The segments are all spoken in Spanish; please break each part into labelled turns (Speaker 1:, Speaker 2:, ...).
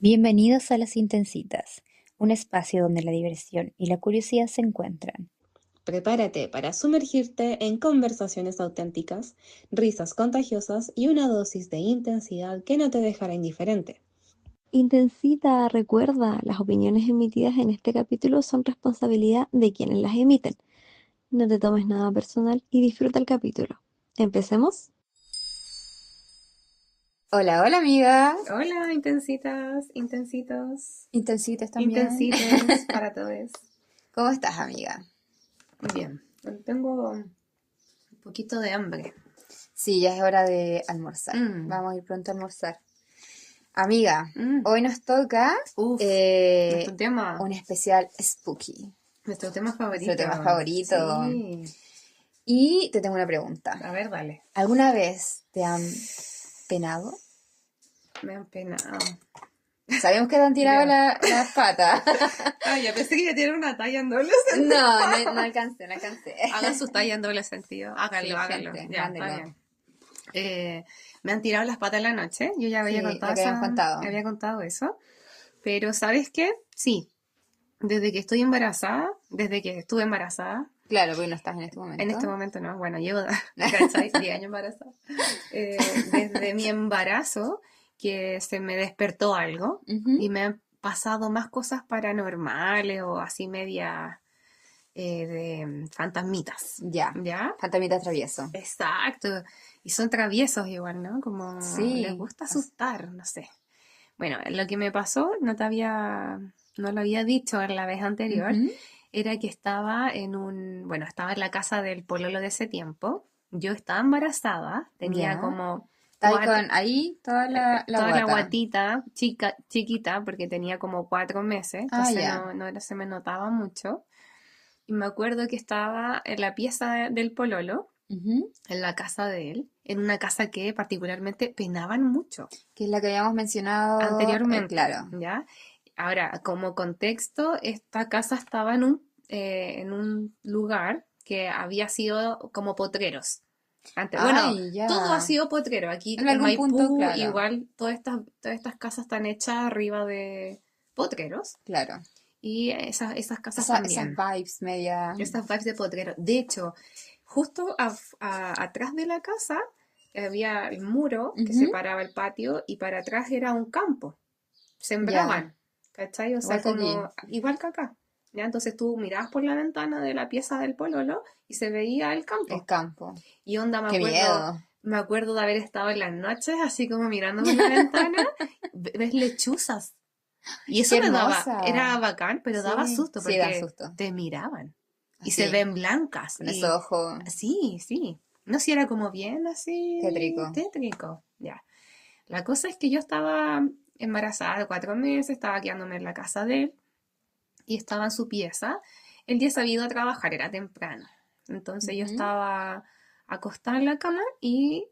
Speaker 1: Bienvenidos a Las Intensitas, un espacio donde la diversión y la curiosidad se encuentran.
Speaker 2: Prepárate para sumergirte en conversaciones auténticas, risas contagiosas y una dosis de intensidad que no te dejará indiferente.
Speaker 3: Intensita, recuerda, las opiniones emitidas en este capítulo son responsabilidad de quienes las emiten. No te tomes nada personal y disfruta el capítulo. ¿Empecemos?
Speaker 1: Hola, hola amiga.
Speaker 2: Hola, intensitas, intensitos,
Speaker 1: Intensitas también.
Speaker 2: intensitos para todos.
Speaker 1: ¿Cómo estás, amiga?
Speaker 2: Muy bien, tengo un poquito de hambre.
Speaker 1: Sí, ya es hora de almorzar. Vamos a ir pronto a almorzar. Amiga, hoy nos toca
Speaker 2: Nuestro tema.
Speaker 1: un especial spooky.
Speaker 2: Nuestro tema favorito.
Speaker 1: Nuestro tema favorito.
Speaker 2: Sí.
Speaker 1: Y te tengo una pregunta.
Speaker 2: A ver, dale.
Speaker 1: ¿Alguna vez te han penado?
Speaker 2: Me han penado.
Speaker 1: Sabemos que te han tirado las patas.
Speaker 2: Ay, ya pensé que iba a tirar una talla en doble sentido.
Speaker 1: No alcancé.
Speaker 2: Hagan sus tallas en doble sentido. Háganlo,
Speaker 1: Sí,
Speaker 2: háganlo.
Speaker 1: gente,
Speaker 2: Ya,
Speaker 1: mándelo.
Speaker 2: está bien. Me han tirado las patas en la noche. Yo ya había
Speaker 1: Sí,
Speaker 2: contado
Speaker 1: lo que habíamos contado.
Speaker 2: había contado eso. Pero ¿sabes qué? Sí. Desde que estoy embarazada, desde que estuve embarazada.
Speaker 1: Claro, porque no estás en este momento.
Speaker 2: En este momento no. Bueno, llevo, ¿cachai? 10 años embarazada. Desde mi embarazo, que se me despertó algo y me han pasado más cosas paranormales o así media de fantasmitas.
Speaker 1: Ya.
Speaker 2: ¿Ya?
Speaker 1: Fantasmita travieso.
Speaker 2: Exacto. Y son traviesos igual, ¿no? Como
Speaker 1: Sí.
Speaker 2: les gusta asustar, no sé. Bueno, lo que me pasó, no lo había dicho en la vez anterior, era que estaba estaba en la casa del pololo de ese tiempo. Yo estaba embarazada, tenía
Speaker 1: Ya.
Speaker 2: como
Speaker 1: Está ahí toda la
Speaker 2: toda la
Speaker 1: guata.
Speaker 2: guatita chiquita, porque tenía como 4 meses, entonces
Speaker 1: ya.
Speaker 2: no se me notaba mucho. Y me acuerdo que estaba en la pieza del pololo, en la casa de él, en una casa que particularmente penaban mucho.
Speaker 1: Que es la que habíamos mencionado
Speaker 2: Anteriormente,
Speaker 1: claro.
Speaker 2: ¿ya? Ahora, como contexto, esta casa estaba en un lugar que había sido como potreros. Antes,
Speaker 1: Ya.
Speaker 2: todo ha sido potrero. Aquí
Speaker 1: En
Speaker 2: en
Speaker 1: algún
Speaker 2: Maipú,
Speaker 1: punto, claro.
Speaker 2: igual, todas estas casas están hechas arriba de potreros.
Speaker 1: Claro.
Speaker 2: Y esas casas también.
Speaker 1: Esas vibes media.
Speaker 2: Estas vibes de potrero. De hecho, justo atrás de la casa había el muro que separaba el patio y para atrás era un campo. Sembraban, ¿cachai? O sea,
Speaker 1: Igual que
Speaker 2: como igual que acá. ¿Ya? Entonces tú mirabas por la ventana de la pieza del pololo y se veía el campo.
Speaker 1: El campo.
Speaker 2: Y onda,
Speaker 1: Qué miedo.
Speaker 2: me acuerdo de haber estado en las noches así como mirando por la ventana, ves lechuzas. Y eso
Speaker 1: Qué
Speaker 2: me daba,
Speaker 1: hermosa.
Speaker 2: era bacán, pero daba
Speaker 1: Sí,
Speaker 2: susto
Speaker 1: sí,
Speaker 2: porque
Speaker 1: da susto.
Speaker 2: te miraban. Y
Speaker 1: Así,
Speaker 2: se ven blancas.
Speaker 1: con esos ojos.
Speaker 2: Sí, sí. No sé si era como bien así.
Speaker 1: Tétrico.
Speaker 2: Tétrico, ya. La cosa es que yo estaba embarazada de 4 meses, estaba quedándome en la casa de él y estaba en su pieza. Él ya se había ido a trabajar, era temprano. Entonces yo estaba acostada en la cama y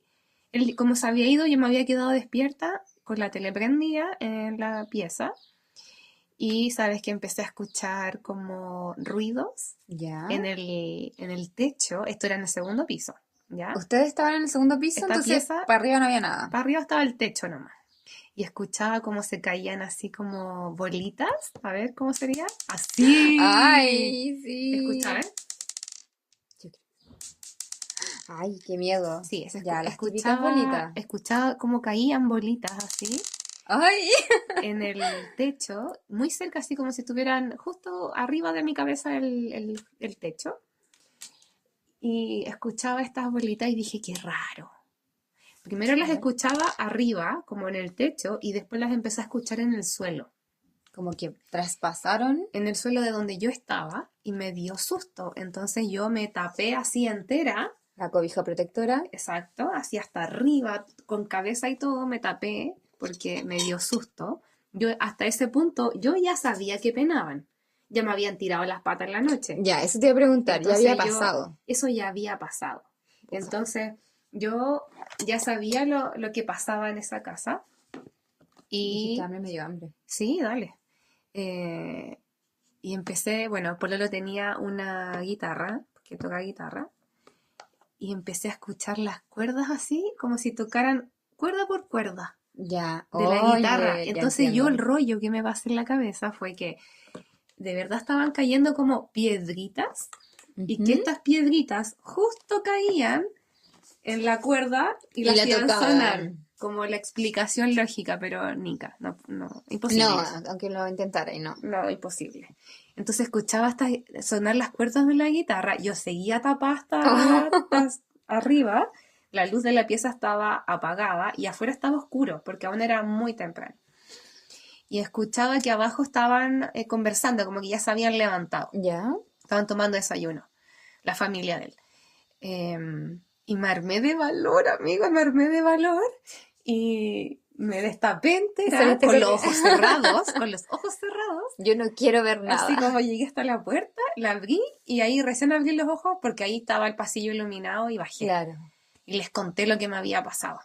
Speaker 2: él, como se había ido, yo me había quedado despierta con la tele prendida en la pieza. Y sabes que empecé a escuchar como ruidos
Speaker 1: Ya.
Speaker 2: en el techo. Esto era en el segundo piso, ¿ya?
Speaker 1: Ustedes estaban en el segundo piso,
Speaker 2: Esta
Speaker 1: entonces
Speaker 2: pieza,
Speaker 1: para arriba no había nada.
Speaker 2: para arriba estaba el techo nomás. Y escuchaba cómo se caían así como bolitas. A ver, ¿cómo sería? Así.
Speaker 1: Ay, sí.
Speaker 2: ¿Escuchaban?
Speaker 1: Ay, qué miedo.
Speaker 2: Sí,
Speaker 1: ya, las típicas bolitas.
Speaker 2: escuchaba cómo caían bolitas así
Speaker 1: Ay.
Speaker 2: en el techo, muy cerca, así como si estuvieran justo arriba de mi cabeza el techo. Y escuchaba estas bolitas y dije, qué raro. Primero las escuchaba arriba, como en el techo, y después las empecé a escuchar en el suelo.
Speaker 1: Como que traspasaron.
Speaker 2: En el suelo de donde yo estaba, y me dio susto. Entonces yo me tapé así entera.
Speaker 1: La cobija protectora.
Speaker 2: Exacto, así hasta arriba, con cabeza y todo, me tapé, porque me dio susto. Yo hasta ese punto, yo ya sabía que penaban. Ya me habían tirado las patas en la noche.
Speaker 1: Ya, eso te iba a preguntar,
Speaker 2: Entonces,
Speaker 1: ya había pasado.
Speaker 2: Eso ya había pasado. Entonces, yo ya sabía lo que pasaba en esa casa. Y
Speaker 1: Dijiste, me dio hambre.
Speaker 2: sí, dale. Y empecé, bueno, Pololo tenía una guitarra, que toca guitarra, y empecé a escuchar las cuerdas así, como si tocaran cuerda por cuerda.
Speaker 1: Ya,
Speaker 2: de la
Speaker 1: oye,
Speaker 2: guitarra.
Speaker 1: ya
Speaker 2: Entonces
Speaker 1: entiendo.
Speaker 2: yo el rollo que me pasé en la cabeza fue que de verdad estaban cayendo como piedritas y que estas piedritas justo caían en la cuerda y la
Speaker 1: la
Speaker 2: hacían
Speaker 1: tocaban.
Speaker 2: sonar. Como la explicación lógica, pero nica, no, imposible.
Speaker 1: No, aunque lo intentara y no.
Speaker 2: No, imposible. Entonces escuchaba hasta sonar las cuerdas de la guitarra, yo seguía tapada hasta arriba, la luz de la pieza estaba apagada y afuera estaba oscuro, porque aún era muy temprano. Y escuchaba que abajo estaban conversando, como que ya se habían levantado.
Speaker 1: ¿Ya?
Speaker 2: Estaban tomando desayuno, la familia de él. Y me armé de valor, amigo, me armé de valor. Y me destapé entera con los ojos cerrados,
Speaker 1: Yo no quiero ver nada.
Speaker 2: Así como llegué hasta la puerta, la abrí y ahí recién abrí los ojos porque ahí estaba el pasillo iluminado y bajé.
Speaker 1: Claro.
Speaker 2: Y les conté lo que me había pasado.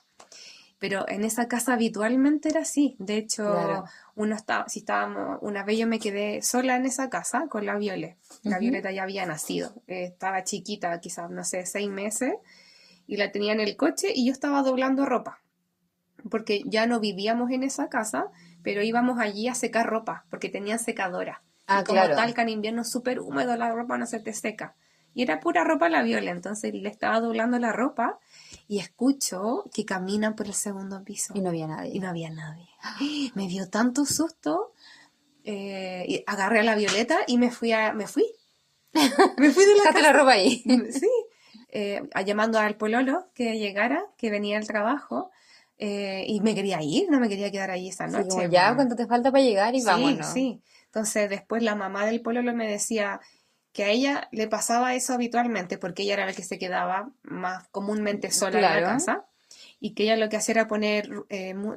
Speaker 2: Pero en esa casa habitualmente era así. De hecho,
Speaker 1: Claro.
Speaker 2: Una vez yo me quedé sola en esa casa con la Violeta. La Violeta ya había nacido. Estaba chiquita, quizás, no sé, 6 meses. Y la tenía en el coche y yo estaba doblando ropa. Porque ya no vivíamos en esa casa, pero íbamos allí a secar ropa, porque tenían secadora. Y como
Speaker 1: claro.
Speaker 2: Talca en invierno es súper húmedo, la ropa no se te seca. Y era pura ropa la Viola, entonces le estaba doblando la ropa y escucho que caminan por el segundo piso.
Speaker 1: Y no había nadie.
Speaker 2: Me dio tanto susto, y agarré a la Violeta y me fui. Me fui de la casa.
Speaker 1: la ropa ahí.
Speaker 2: Sí. Llamando al pololo que llegara, que venía al trabajo. Y me quería ir, no me quería quedar ahí esa noche.
Speaker 1: Sí, como ya, ¿cuánto te falta para llegar? Y
Speaker 2: sí,
Speaker 1: vámonos.
Speaker 2: Sí. Entonces después la mamá del pololo me decía que a ella le pasaba eso habitualmente, porque ella era la que se quedaba más comúnmente sola en la casa, y que ella lo que hacía era poner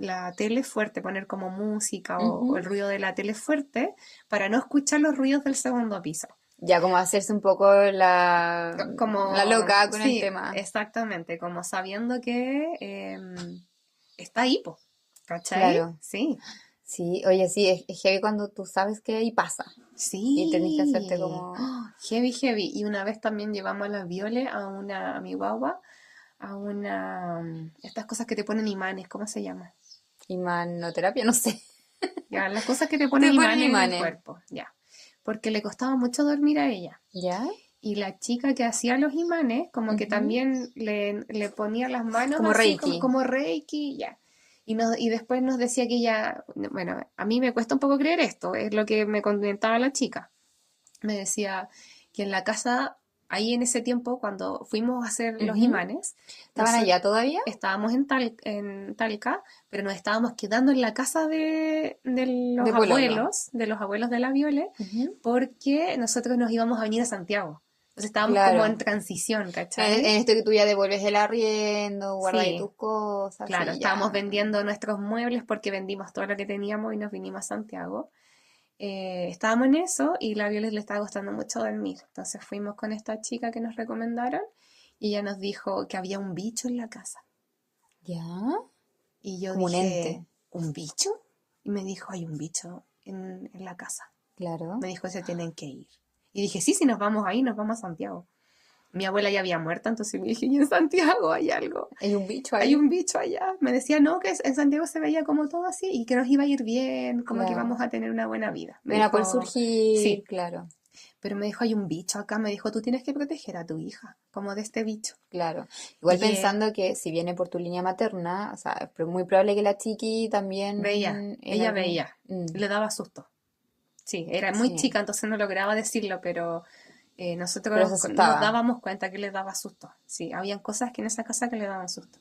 Speaker 2: la tele fuerte, poner como música o el ruido de la tele fuerte, para no escuchar los ruidos del segundo piso.
Speaker 1: Ya, como hacerse un poco la loca con el tema.
Speaker 2: Exactamente, como sabiendo que está ahí, po, ¿cachai?
Speaker 1: Claro.
Speaker 2: Sí.
Speaker 1: Sí, oye, sí, es heavy cuando tú sabes que ahí pasa.
Speaker 2: Sí.
Speaker 1: Y tenés que hacerte como...
Speaker 2: Heavy. Y una vez también llevamos a la Viole a mi guagua, estas cosas que te ponen imanes, ¿cómo se llama?
Speaker 1: Imanoterapia, no sé.
Speaker 2: Ya, las cosas que te ponen imanes en el cuerpo, ya. Porque le costaba mucho dormir a ella.
Speaker 1: ¿Ya?
Speaker 2: Y la chica que hacía los imanes, como que también le ponía las manos
Speaker 1: como
Speaker 2: así,
Speaker 1: Reiki.
Speaker 2: como Reiki, ya. Y después nos decía que ella, bueno, a mí me cuesta un poco creer esto, es lo que me comentaba la chica. Me decía que en la casa, ahí en ese tiempo, cuando fuimos a hacer los imanes...
Speaker 1: ¿Estaban allá todavía?
Speaker 2: Estábamos en Talca, pero nos estábamos quedando en la casa de los abuelos de la Viole, porque nosotros nos íbamos a venir a Santiago. Entonces estábamos como en transición, ¿cachai?
Speaker 1: En esto que tú ya devuelves el arriendo, guardas tus cosas.
Speaker 2: Claro, estábamos vendiendo nuestros muebles porque vendimos todo lo que teníamos y nos vinimos a Santiago. Estábamos en eso y la Violet le estaba costando mucho dormir. Entonces fuimos con esta chica que nos recomendaron y ella nos dijo que había un bicho en la casa.
Speaker 1: ¿Ya?
Speaker 2: Y yo dije, ¿un bicho? Y me dijo, hay un bicho en la casa.
Speaker 1: Claro.
Speaker 2: Me dijo, se tienen que ir. Y dije, sí, nos vamos ahí, nos vamos a Santiago. Mi abuela ya había muerto, entonces me dije, ¿y en Santiago hay algo?
Speaker 1: ¿Hay un bicho ahí?
Speaker 2: Hay un bicho allá. Me decía, no, que en Santiago se veía como todo así y que nos iba a ir bien, como que íbamos a tener una buena vida.
Speaker 1: Me dijo, por surgir,
Speaker 2: sí,
Speaker 1: claro.
Speaker 2: Pero me dijo, hay un bicho acá. Me dijo, tú tienes que proteger a tu hija, como de este bicho.
Speaker 1: Claro. Igual pensando que si viene por tu línea materna, o sea, es muy probable que la chiqui también...
Speaker 2: Ella veía. Le daba susto. Sí, era muy chica, entonces no lograba decirlo, pero nosotros nos dábamos cuenta que le daba susto. Sí, habían cosas que en esa casa que le daban susto.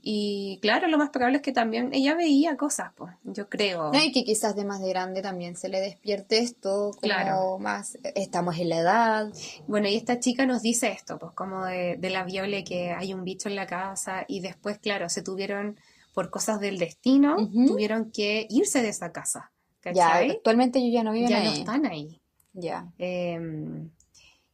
Speaker 2: Y claro, lo más probable es que también ella veía cosas, pues, yo creo.
Speaker 1: No, y que quizás de más de grande también se le despierte esto, como más, estamos en la edad.
Speaker 2: Bueno, y esta chica nos dice esto, pues, como de la Viole, que hay un bicho en la casa, y después, claro, se tuvieron, por cosas del destino, tuvieron que irse de esa casa. ¿Cachai?
Speaker 1: Ya, actualmente ellos ya no viven ahí.
Speaker 2: Ya no están ahí.
Speaker 1: Ya.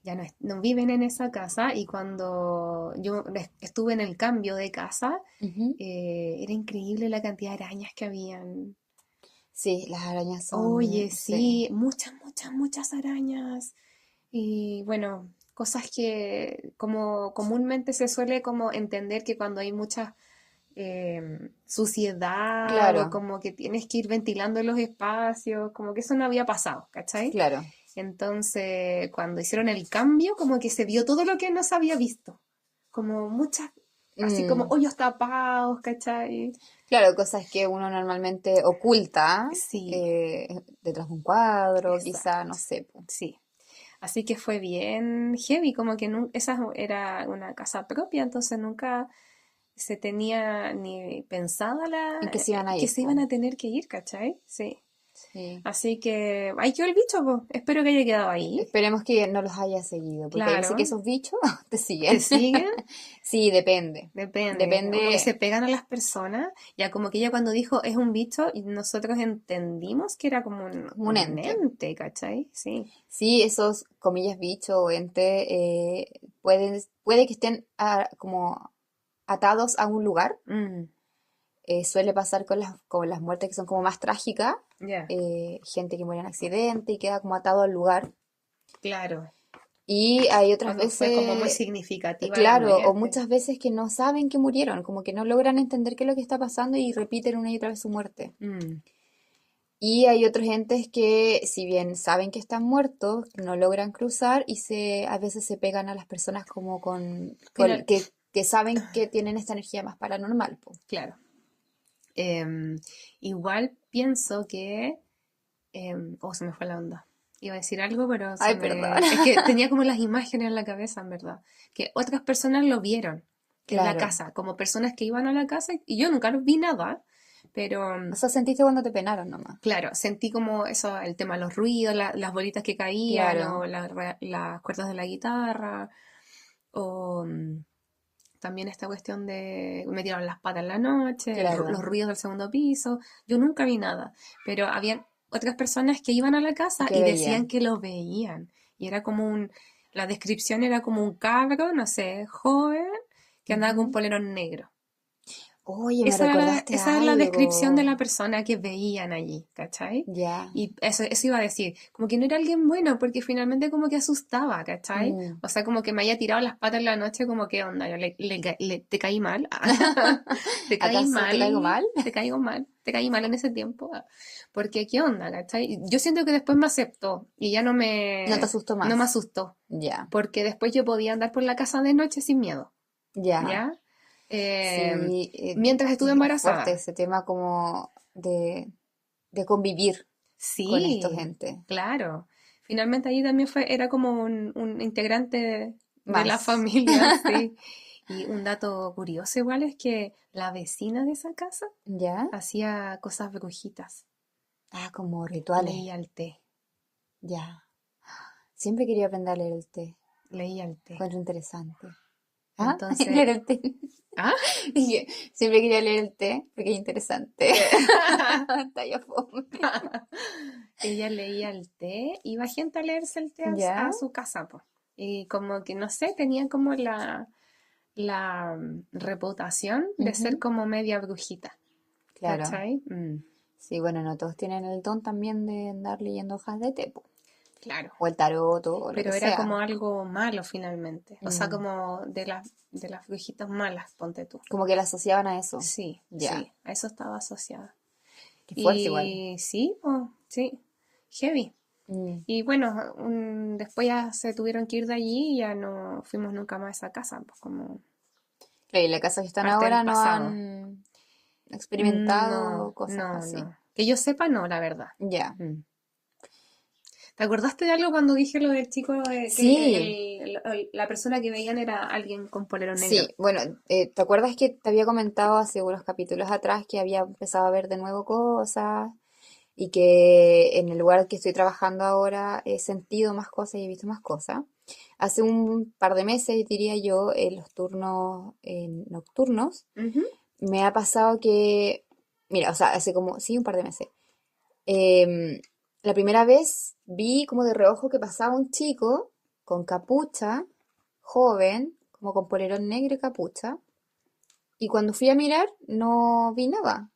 Speaker 2: Ya no viven en esa casa, y cuando yo estuve en el cambio de casa, era increíble la cantidad de arañas que habían.
Speaker 1: Sí, las arañas son...
Speaker 2: Oye, sí, muchas arañas. Y bueno, cosas que como comúnmente se suele como entender que cuando hay muchas suciedad,
Speaker 1: Claro.
Speaker 2: o como que tienes que ir ventilando los espacios, como que eso no había pasado, ¿cachai?
Speaker 1: Claro.
Speaker 2: Entonces, cuando hicieron el cambio, como que se vio todo lo que no se había visto. Como muchas, así como hoyos tapados, ¿cachai?
Speaker 1: Claro, cosas que uno normalmente oculta
Speaker 2: Sí,
Speaker 1: detrás de un cuadro,
Speaker 2: exacto.
Speaker 1: quizá, no sé. Po.
Speaker 2: Sí. Así que fue bien heavy, como que esa era una casa propia, entonces nunca se tenía ni pensada
Speaker 1: ¿En qué se iban a
Speaker 2: que
Speaker 1: ir?
Speaker 2: se iban a tener que ir, ¿cachai? Sí.
Speaker 1: Sí.
Speaker 2: Así que ahí quedó el bicho, po. Espero que haya quedado ahí.
Speaker 1: Esperemos que no los haya seguido, porque hay veces
Speaker 2: Claro.
Speaker 1: que esos bichos te siguen.
Speaker 2: ¿Te siguen?
Speaker 1: Sí, depende.
Speaker 2: Depende. Como que
Speaker 1: Depende.
Speaker 2: se pegan a las personas. Ya como que ella cuando dijo es un bicho, y nosotros entendimos que era como
Speaker 1: Como un ente.
Speaker 2: ¿cachai? Sí.
Speaker 1: Sí, esos, comillas, bichos o ente, puede que estén como atados a un lugar.
Speaker 2: Mm,
Speaker 1: Suele pasar con las muertes que son como más trágicas.
Speaker 2: ya,
Speaker 1: Gente que muere en accidente y queda como atado al lugar.
Speaker 2: claro.
Speaker 1: Y hay otras
Speaker 2: Cuando fue como muy
Speaker 1: veces,
Speaker 2: significativa la
Speaker 1: claro, o
Speaker 2: muerte.
Speaker 1: muchas veces que no saben que murieron, como que no logran entender qué es lo que está pasando y repiten una y otra vez su muerte.
Speaker 2: Mm,
Speaker 1: Y hay otros entes que, si bien saben que están muertos, no logran cruzar y a veces se pegan a las personas como
Speaker 2: Final-
Speaker 1: que saben que tienen esta energía más paranormal, po.
Speaker 2: claro. Igual pienso que... oh, se me fue la onda. Iba a decir algo, pero
Speaker 1: Ay, perdón.
Speaker 2: es que tenía como las imágenes en la cabeza, en verdad. Que otras personas lo vieron en la
Speaker 1: Claro.
Speaker 2: casa, como personas que iban a la casa, y yo nunca vi nada, pero
Speaker 1: O sea, sentiste cuando te penaron nomás.
Speaker 2: claro, sentí como eso, el tema de los ruidos, las bolitas que caían,
Speaker 1: Claro.
Speaker 2: o las cuerdas de la guitarra, o también esta cuestión de me tiraron las patas en la noche,
Speaker 1: Claro.
Speaker 2: los ruidos del segundo piso. Yo nunca vi nada, pero habían otras personas que iban a la casa
Speaker 1: Que
Speaker 2: y
Speaker 1: veían.
Speaker 2: decían que lo veían. Y era como la descripción era como un cabro, no sé, joven, que andaba con un polerón negro.
Speaker 1: Oye, me
Speaker 2: Esa era
Speaker 1: recordaste
Speaker 2: la descripción de
Speaker 1: algo.
Speaker 2: la persona que veían allí, ¿cachai?
Speaker 1: Ya.
Speaker 2: Y eso iba a decir, como que no era alguien bueno, porque finalmente como que asustaba, ¿cachai?
Speaker 1: Mm.
Speaker 2: O sea, como que me haya tirado las patas en la noche, como que onda, yo te caí mal, te caí
Speaker 1: ¿Acaso
Speaker 2: mal,
Speaker 1: te caigo mal?
Speaker 2: te caigo mal, te caí mal en ese tiempo, porque qué onda, ¿cachai? Yo siento que después me aceptó y ya
Speaker 1: No te asustó más.
Speaker 2: no me asustó,
Speaker 1: Ya.
Speaker 2: porque después yo podía andar por la casa de noche sin miedo,
Speaker 1: Ya.
Speaker 2: ¿ya?
Speaker 1: Sí,
Speaker 2: Mientras estuve
Speaker 1: es
Speaker 2: embarazada.
Speaker 1: fuerte ese tema como de convivir con esta
Speaker 2: Sí,
Speaker 1: gente.
Speaker 2: claro. Finalmente ahí también era como un integrante de la
Speaker 1: Más.
Speaker 2: familia, sí. Y un dato curioso igual es que la vecina de esa casa
Speaker 1: ¿Ya?
Speaker 2: hacía cosas brujitas.
Speaker 1: Ah, como rituales.
Speaker 2: Leía el té,
Speaker 1: Ya. Siempre quería aprender a leer el té.
Speaker 2: leía el té.
Speaker 1: Encuentro interesante. ¿Ah?
Speaker 2: Entonces,
Speaker 1: Leer el té.
Speaker 2: ¿ah?
Speaker 1: Dije, siempre quería leer el té porque es interesante. Talla fome.
Speaker 2: Ella leía el té, iba gente a leerse el té
Speaker 1: ¿Ya?
Speaker 2: a su casa, po. Y como que, no sé, tenía como la reputación de ser
Speaker 1: Ujú.
Speaker 2: como media brujita,
Speaker 1: Claro.
Speaker 2: ¿cachai?
Speaker 1: Sí, bueno, no todos tienen el don también de andar leyendo hojas de té, po.
Speaker 2: Claro,
Speaker 1: O el tarot o lo
Speaker 2: pero
Speaker 1: que
Speaker 2: era
Speaker 1: sea.
Speaker 2: como algo malo finalmente, o sea,
Speaker 1: Mm.
Speaker 2: como de las brujitas malas, ponte tú.
Speaker 1: Como que la asociaban a eso.
Speaker 2: Sí,
Speaker 1: Ya.
Speaker 2: sí, a eso estaba asociada.
Speaker 1: Qué fuerte igual.
Speaker 2: Y sí, oh, sí, heavy.
Speaker 1: Mm.
Speaker 2: Y bueno, después ya se tuvieron que ir de allí y ya no fuimos nunca más a esa casa, pues como
Speaker 1: Claro, y la casa que están
Speaker 2: parte
Speaker 1: ahora
Speaker 2: del
Speaker 1: no
Speaker 2: pasado.
Speaker 1: han experimentado
Speaker 2: No,
Speaker 1: cosas
Speaker 2: no,
Speaker 1: así.
Speaker 2: no. Que yo sepa, no, la verdad.
Speaker 1: Ya.
Speaker 2: ¿Te acordaste de algo cuando dije lo del chico,
Speaker 1: Sí,
Speaker 2: la persona que veían era alguien con polero negro?
Speaker 1: sí. Bueno, ¿te acuerdas que te había comentado hace unos capítulos atrás que había empezado a ver de nuevo cosas y que en el lugar que estoy trabajando ahora he sentido más cosas y he visto más cosas? Hace un par de meses, diría yo, en los turnos nocturnos,
Speaker 2: Ujú.
Speaker 1: me ha pasado que, mira, o sea, hace como, sí, un par de meses. Em, la primera vez vi como de reojo que pasaba un chico con capucha, joven, como con polerón negro y capucha. Y cuando fui a mirar, no vi nada.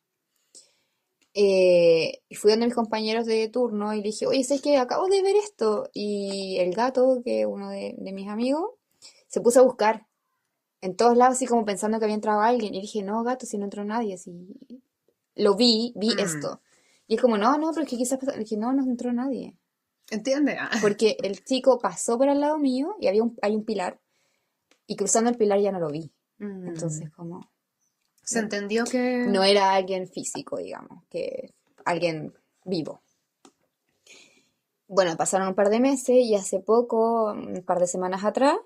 Speaker 1: Y fui donde mis compañeros de turno y le dije, oye, ¿sabes qué? Acabo de ver esto. Y el gato, que es uno de mis amigos, se puso a buscar. en todos lados así como pensando que había entrado alguien. Y dije, no, gato, si no entró nadie. Si... Lo vi esto. Y es como, no, pero es que quizás... Le dije, no entró nadie.
Speaker 2: ¿Entiendes?
Speaker 1: Porque el chico pasó por al lado mío y hay un pilar. Y cruzando el pilar ya no lo vi. Entonces, como...
Speaker 2: Se entendió que...
Speaker 1: No era alguien físico, digamos, que alguien vivo. Bueno, pasaron un par de meses y hace poco, un par de semanas atrás,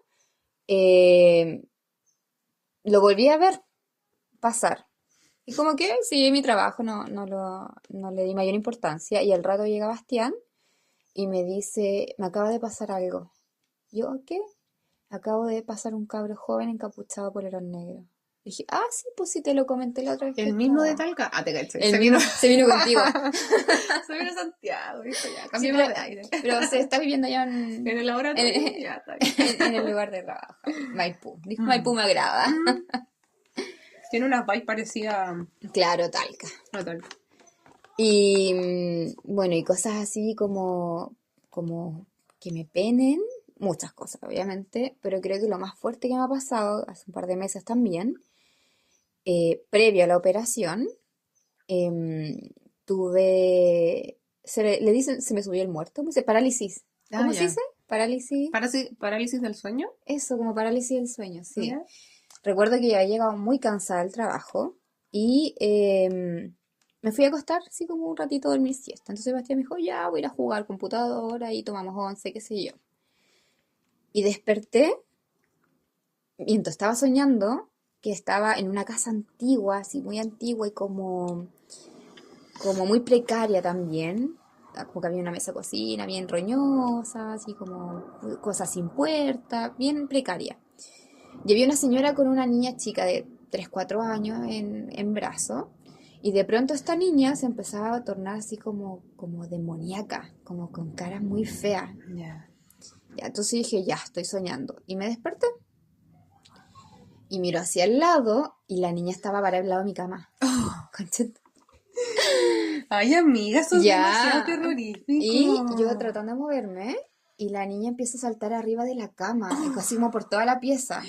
Speaker 1: lo volví a ver pasar. Y como que seguí mi trabajo, no le di mayor importancia. Y al rato llega Bastián y me dice, me acaba de pasar algo. Yo, ¿qué? Acabo de pasar un cabro joven encapuchado polerón negro. Dije, sí, pues sí te lo comenté la otra vez.
Speaker 2: El mismo de Talca. Te caché.
Speaker 1: Se vino contigo.
Speaker 2: Se vino a Santiago, dijo ya,
Speaker 1: Sí,
Speaker 2: cambiamos de aire.
Speaker 1: pero se está viviendo allá en
Speaker 2: En el laboratorio, ya está bien.
Speaker 1: en el lugar de trabajo. Maipú. Dijo, Maipú me agrada.
Speaker 2: Tiene unas vibes parecidas
Speaker 1: Claro, Talca.
Speaker 2: a Talca.
Speaker 1: Y bueno, y cosas así como que me penen, muchas cosas, obviamente, pero creo que lo más fuerte que me ha pasado, hace un par de meses también, previo a la operación, tuve, le dicen, se me subió el muerto, ¿cómo se dice? Parálisis. ¿Cómo se dice? Parálisis.
Speaker 2: ¿Parálisis del sueño?
Speaker 1: Eso, como parálisis del sueño, sí.
Speaker 2: ¿Ya?
Speaker 1: Recuerdo que yo había llegado muy cansada del trabajo y me fui a acostar, así como un ratito a dormir siesta. Entonces Sebastián me dijo, ya voy a ir a jugar al computador, ahí tomamos once, qué sé yo. Y desperté, mientras estaba soñando, que estaba en una casa antigua, así muy antigua y como muy precaria también. Como que había una mesa de cocina bien roñosa, así como cosas sin puerta, bien precaria. Y había una señora con una niña chica de 3 4 años en brazo. Y de pronto esta niña se empezaba a tornar así como demoníaca, como con caras muy feas.
Speaker 2: Ya.
Speaker 1: Ya, entonces dije, ya, estoy soñando. Y me desperté. Y miro hacia el lado y la niña estaba parada al lado de mi cama. Concheta.
Speaker 2: Ay, amiga, eso es
Speaker 1: Ya.
Speaker 2: demasiado terrorífico.
Speaker 1: Y yo tratando de moverme y la niña empieza a saltar arriba de la cama, así como por toda la pieza.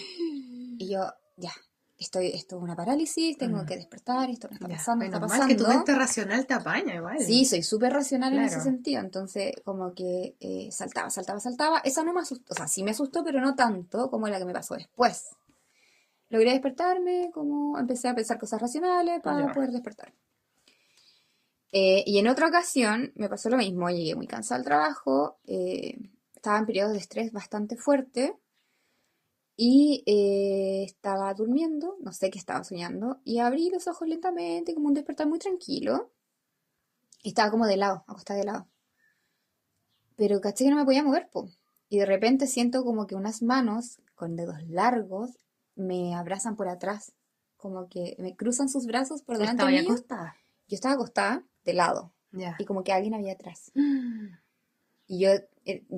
Speaker 1: Y yo, ya, esto es una parálisis, tengo que despertar, esto no está pasando,
Speaker 2: Ay,
Speaker 1: está
Speaker 2: normal
Speaker 1: pasando.
Speaker 2: que tu mente racional te apaña igual.
Speaker 1: Sí, soy súper racional en ese
Speaker 2: Claro.
Speaker 1: sentido, entonces como que saltaba. Esa no me asustó, o sea, sí me asustó, pero no tanto como la que me pasó después. Logré despertarme, como empecé a pensar cosas racionales para
Speaker 2: Ya.
Speaker 1: poder despertar. Y en otra ocasión me pasó lo mismo, llegué muy cansada al trabajo, estaba en periodos de estrés bastante fuerte y estaba durmiendo, no sé qué estaba soñando, y abrí los ojos lentamente, como un despertar muy tranquilo, y estaba como de lado, acostada de lado. Pero caché que no me podía mover, po. Y de repente siento como que unas manos con dedos largos me abrazan por atrás, como que me cruzan sus brazos por delante
Speaker 2: Estaba ya
Speaker 1: mío.
Speaker 2: acostada.
Speaker 1: Yo estaba acostada de lado.
Speaker 2: Ya.
Speaker 1: Y como que alguien había atrás. Y yo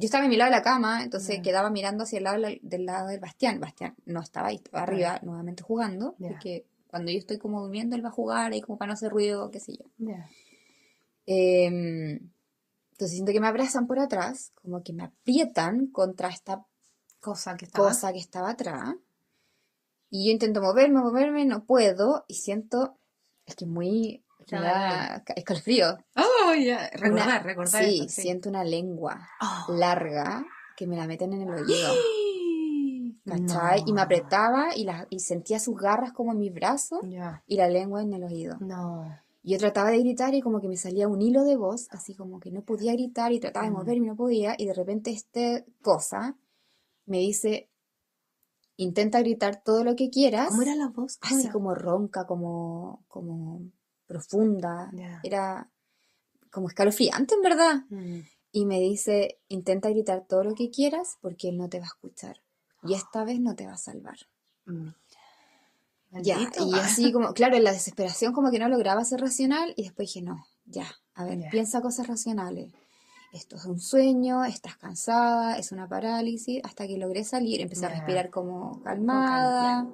Speaker 1: estaba en mi lado de la cama, entonces quedaba mirando hacia el lado del lado del Bastián. Bastián no estaba ahí, estaba arriba nuevamente jugando. Porque cuando yo estoy como durmiendo, él va a jugar ahí como para no hacer ruido, qué sé yo.
Speaker 2: Ya.
Speaker 1: Entonces siento que me abrazan por atrás, como que me aprietan contra esta
Speaker 2: Cosa que
Speaker 1: estaba atrás. Y yo intento moverme, no puedo. Y siento, es que muy... Me da escalofrío.
Speaker 2: Oh, ya. Recordar
Speaker 1: Sí,
Speaker 2: esto, sí.
Speaker 1: siento una lengua larga que me la meten en el oído. ¿Cachai?
Speaker 2: No.
Speaker 1: Y me apretaba y sentía sus garras como en mis brazos
Speaker 2: Ya.
Speaker 1: y la lengua en el oído.
Speaker 2: No.
Speaker 1: Y yo trataba de gritar y como que me salía un hilo de voz, así como que no podía gritar y trataba de moverme y no podía. Y de repente esta cosa me dice, intenta gritar todo lo que quieras.
Speaker 2: ¿Cómo era la voz? ¿Cómo
Speaker 1: Así
Speaker 2: era?
Speaker 1: como ronca, como profunda.
Speaker 2: Ya.
Speaker 1: Era como escalofriante, en verdad.
Speaker 2: Mm.
Speaker 1: Y me dice, intenta gritar todo lo que quieras porque él no te va a escuchar. Y esta vez no te va a salvar.
Speaker 2: Mira.
Speaker 1: Ya,
Speaker 2: Maldito.
Speaker 1: y así como, claro, en la desesperación como que no lograba ser racional y después dije, no, ya, a ver,
Speaker 2: Ya.
Speaker 1: piensa cosas racionales. Esto es un sueño, estás cansada, es una parálisis, hasta que logré salir, empecé a
Speaker 2: Ya.
Speaker 1: respirar como calmada.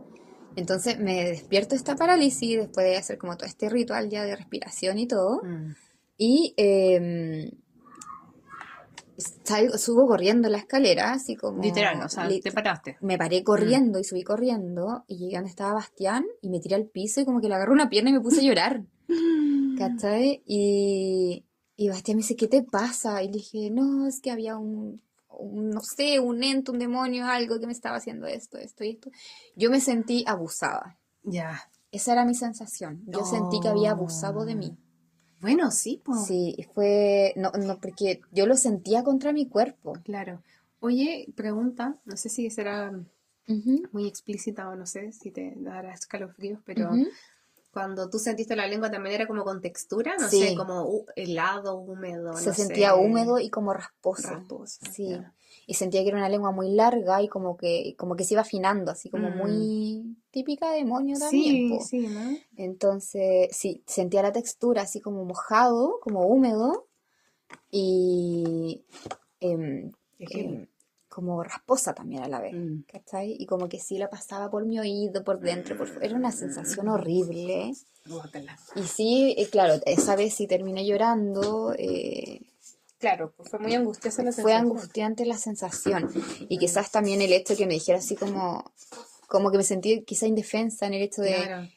Speaker 1: Entonces me despierto de esta parálisis después de hacer como todo este ritual ya de respiración y todo.
Speaker 2: Mm.
Speaker 1: Y subo corriendo la escalera, así como...
Speaker 2: Literal, o sea, te paraste.
Speaker 1: Me paré corriendo y subí corriendo y llegué donde estaba Bastián y me tiré al piso y como que le agarré una pierna y me puse a llorar, ¿cachai? Y Bastián me dice, ¿qué te pasa? Y le dije, no, es que había no sé, un ente, un demonio, algo que me estaba haciendo esto y esto. Yo me sentí abusada.
Speaker 2: Ya.
Speaker 1: Esa era mi sensación. Yo sentí que había abusado de mí.
Speaker 2: Bueno, sí, pues.
Speaker 1: Sí, y fue... No, porque yo lo sentía contra mi cuerpo.
Speaker 2: Claro. Oye, pregunta, no sé si será
Speaker 1: Ujú,
Speaker 2: muy explícita o no sé si te dará escalofríos, pero
Speaker 1: ujú.
Speaker 2: cuando tú sentiste la lengua también era como con textura, no
Speaker 1: Sí.
Speaker 2: sé, como helado, húmedo,
Speaker 1: Se
Speaker 2: no
Speaker 1: sentía
Speaker 2: sé,
Speaker 1: húmedo y como rasposo.
Speaker 2: rasposo.
Speaker 1: Sí.
Speaker 2: Ya.
Speaker 1: Y sentía que era una lengua muy larga y como que se iba afinando, así como
Speaker 2: Mm.
Speaker 1: muy típica de demonio también,
Speaker 2: Sí,
Speaker 1: po.
Speaker 2: sí, ¿no?
Speaker 1: Entonces, sí, sentía la textura así como mojado, como húmedo y em,
Speaker 2: Qué heavy.
Speaker 1: como rasposa también a la vez,
Speaker 2: Mm.
Speaker 1: ¿cachai? Y como que sí la pasaba por mi oído, por dentro, era una sensación horrible.
Speaker 2: Guácala.
Speaker 1: Y sí, claro, esa vez sí terminé llorando.
Speaker 2: Claro, pues fue muy angustiosa la
Speaker 1: Fue
Speaker 2: sensación.
Speaker 1: angustiante la sensación. Y quizás también el hecho de que me dijera así como que me sentí quizá indefensa en el hecho de
Speaker 2: Claro,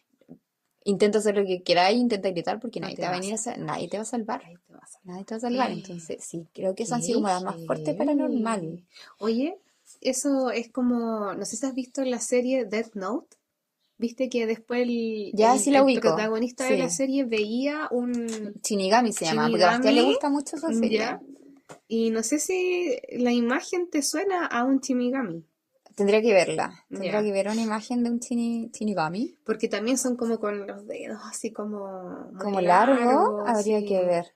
Speaker 1: intenta hacer lo que queráis, intenta gritar porque
Speaker 2: no
Speaker 1: nadie
Speaker 2: te
Speaker 1: te va a
Speaker 2: vas
Speaker 1: venir
Speaker 2: a...
Speaker 1: nadie te va a salvar.
Speaker 2: Ahí te vas a...
Speaker 1: Nadie te va a salvar. Entonces, sí, creo que esas han sido
Speaker 2: Qué
Speaker 1: como las más fuertes paranormal.
Speaker 2: heavy. Oye, eso es como, no sé si has visto la serie Death Note. Viste que después
Speaker 1: Ya sí la
Speaker 2: el
Speaker 1: ubico.
Speaker 2: protagonista de la
Speaker 1: Sí.
Speaker 2: serie veía un
Speaker 1: Shinigami se llama, porque a Bastián le
Speaker 2: Shinigami,
Speaker 1: gusta mucho esa serie.
Speaker 2: ya, y no sé si la imagen te suena a un Shinigami,
Speaker 1: Tendría que verla. Tendría
Speaker 2: ya,
Speaker 1: que ver una imagen de un Shinigami.
Speaker 2: porque también son como con los dedos así como muy
Speaker 1: Como largo,
Speaker 2: largos,
Speaker 1: habría
Speaker 2: y
Speaker 1: que ver.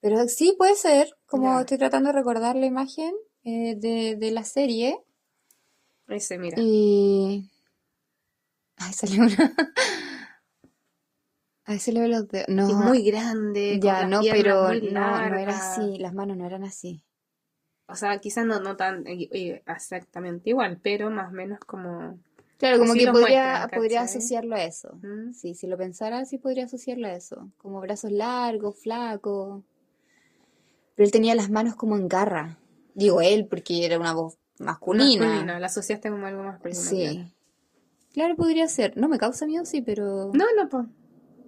Speaker 1: Pero sí puede ser, como
Speaker 2: ya,
Speaker 1: estoy tratando de recordar la imagen de la serie.
Speaker 2: ese mira,
Speaker 1: Y... Ay, salió una... Ahí se le ve los dedos.
Speaker 2: es
Speaker 1: No,
Speaker 2: muy grande, con
Speaker 1: ya
Speaker 2: las
Speaker 1: no,
Speaker 2: piernas
Speaker 1: pero
Speaker 2: muy
Speaker 1: no era
Speaker 2: largas,
Speaker 1: así. Las manos no eran así.
Speaker 2: o sea, quizás no tan exactamente igual, pero más o menos como
Speaker 1: Claro, como
Speaker 2: así
Speaker 1: que
Speaker 2: los muestran,
Speaker 1: podría
Speaker 2: ¿cachai?
Speaker 1: asociarlo a eso.
Speaker 2: ¿Mm?
Speaker 1: Sí, si lo pensara, sí podría asociarlo a eso. Como brazos largos, flacos. Pero él tenía las manos como en garra. Digo él, porque era una voz
Speaker 2: Masculino,
Speaker 1: masculina.
Speaker 2: la asociaste como algo masculino, claro.
Speaker 1: Sí. Claro, podría ser. No me causa miedo, sí, pero...
Speaker 2: No, no, pues.